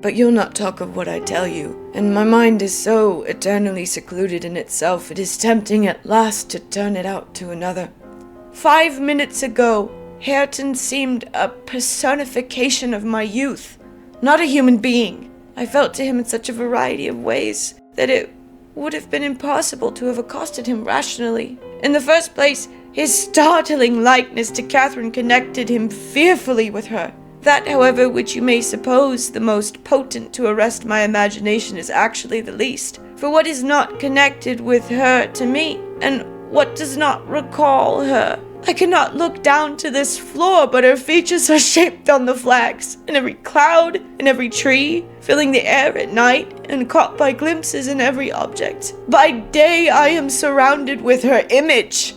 But you'll not talk of what I tell you, and my mind is so eternally secluded in itself, it is tempting at last to turn it out to another. 5 minutes ago, Hareton seemed a personification of my youth, not a human being. I felt to him in such a variety of ways that it would have been impossible to have accosted him rationally. In the first place, his startling likeness to Catherine connected him fearfully with her. That, however, which you may suppose the most potent to arrest my imagination is actually the least. For what is not connected with her to me, and what does not recall her? I cannot look down to this floor, but her features are shaped on the flags, in every cloud, in every tree, filling the air at night, and caught by glimpses in every object. By day I am surrounded with her image.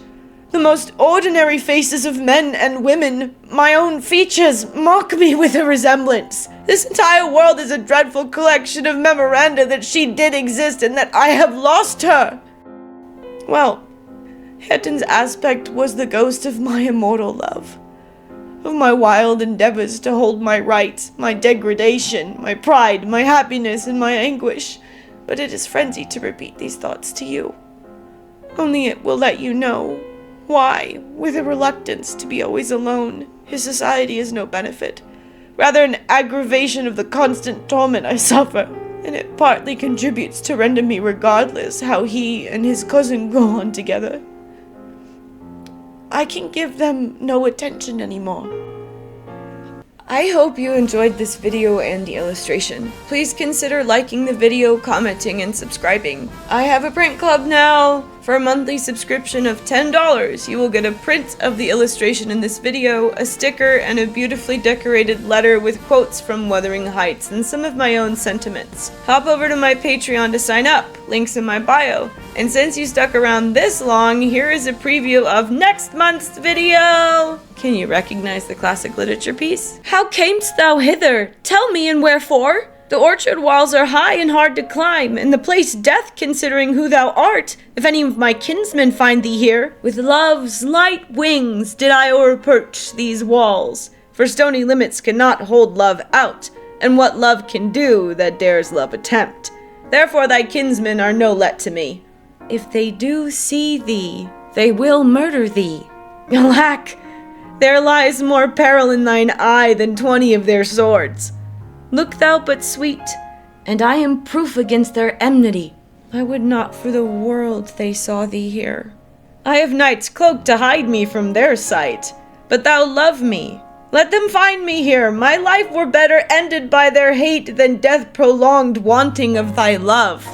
The most ordinary faces of men and women, my own features, mock me with her resemblance. This entire world is a dreadful collection of memoranda that she did exist and that I have lost her. Well, Hareton's aspect was the ghost of my immortal love, of my wild endeavors to hold my rights, my degradation, my pride, my happiness, and my anguish. But it is frenzy to repeat these thoughts to you. Only it will let you know why, with a reluctance to be always alone, his society is no benefit, rather an aggravation of the constant torment I suffer, and it partly contributes to render me regardless how he and his cousin go on together. I can give them no attention anymore. I hope you enjoyed this video and the illustration. Please consider liking the video, commenting, and subscribing. I have a print club now. For a monthly subscription of $10, you will get a print of the illustration in this video, a sticker, and a beautifully decorated letter with quotes from Wuthering Heights and some of my own sentiments. Hop over to my Patreon to sign up, links in my bio. And since you stuck around this long, here is a preview of next month's video! Can you recognize the classic literature piece? How camest thou hither? Tell me, and wherefore? The orchard walls are high and hard to climb, and the place death considering who thou art, if any of my kinsmen find thee here. With love's light wings did I o'erperch these walls, for stony limits cannot hold love out, and what love can do that dares love attempt. Therefore thy kinsmen are no let to me. If they do see thee, they will murder thee. Alack, there lies more peril in thine eye than 20 of their swords. Look thou but sweet, and I am proof against their enmity. I would not for the world they saw thee here. I have nights cloaked to hide me from their sight, but thou love me. Let them find me here. My life were better ended by their hate than death prolonged wanting of thy love.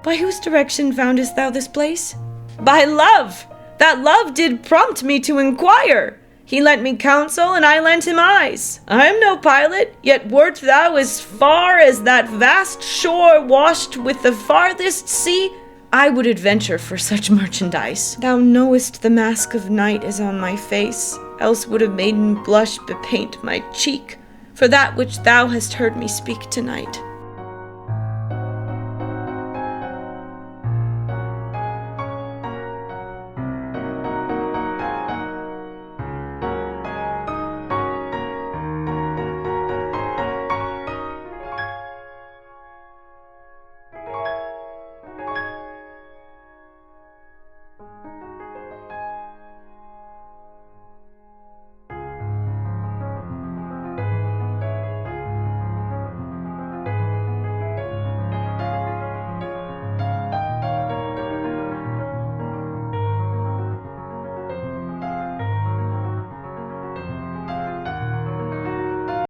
By whose direction foundest thou this place? By love! That love did prompt me to inquire. He lent me counsel, and I lent him eyes. I am no pilot, yet wert thou as far as that vast shore washed with the farthest sea, I would adventure for such merchandise. Thou knowest the mask of night is on my face, else would a maiden blush bepaint my cheek, for that which thou hast heard me speak tonight.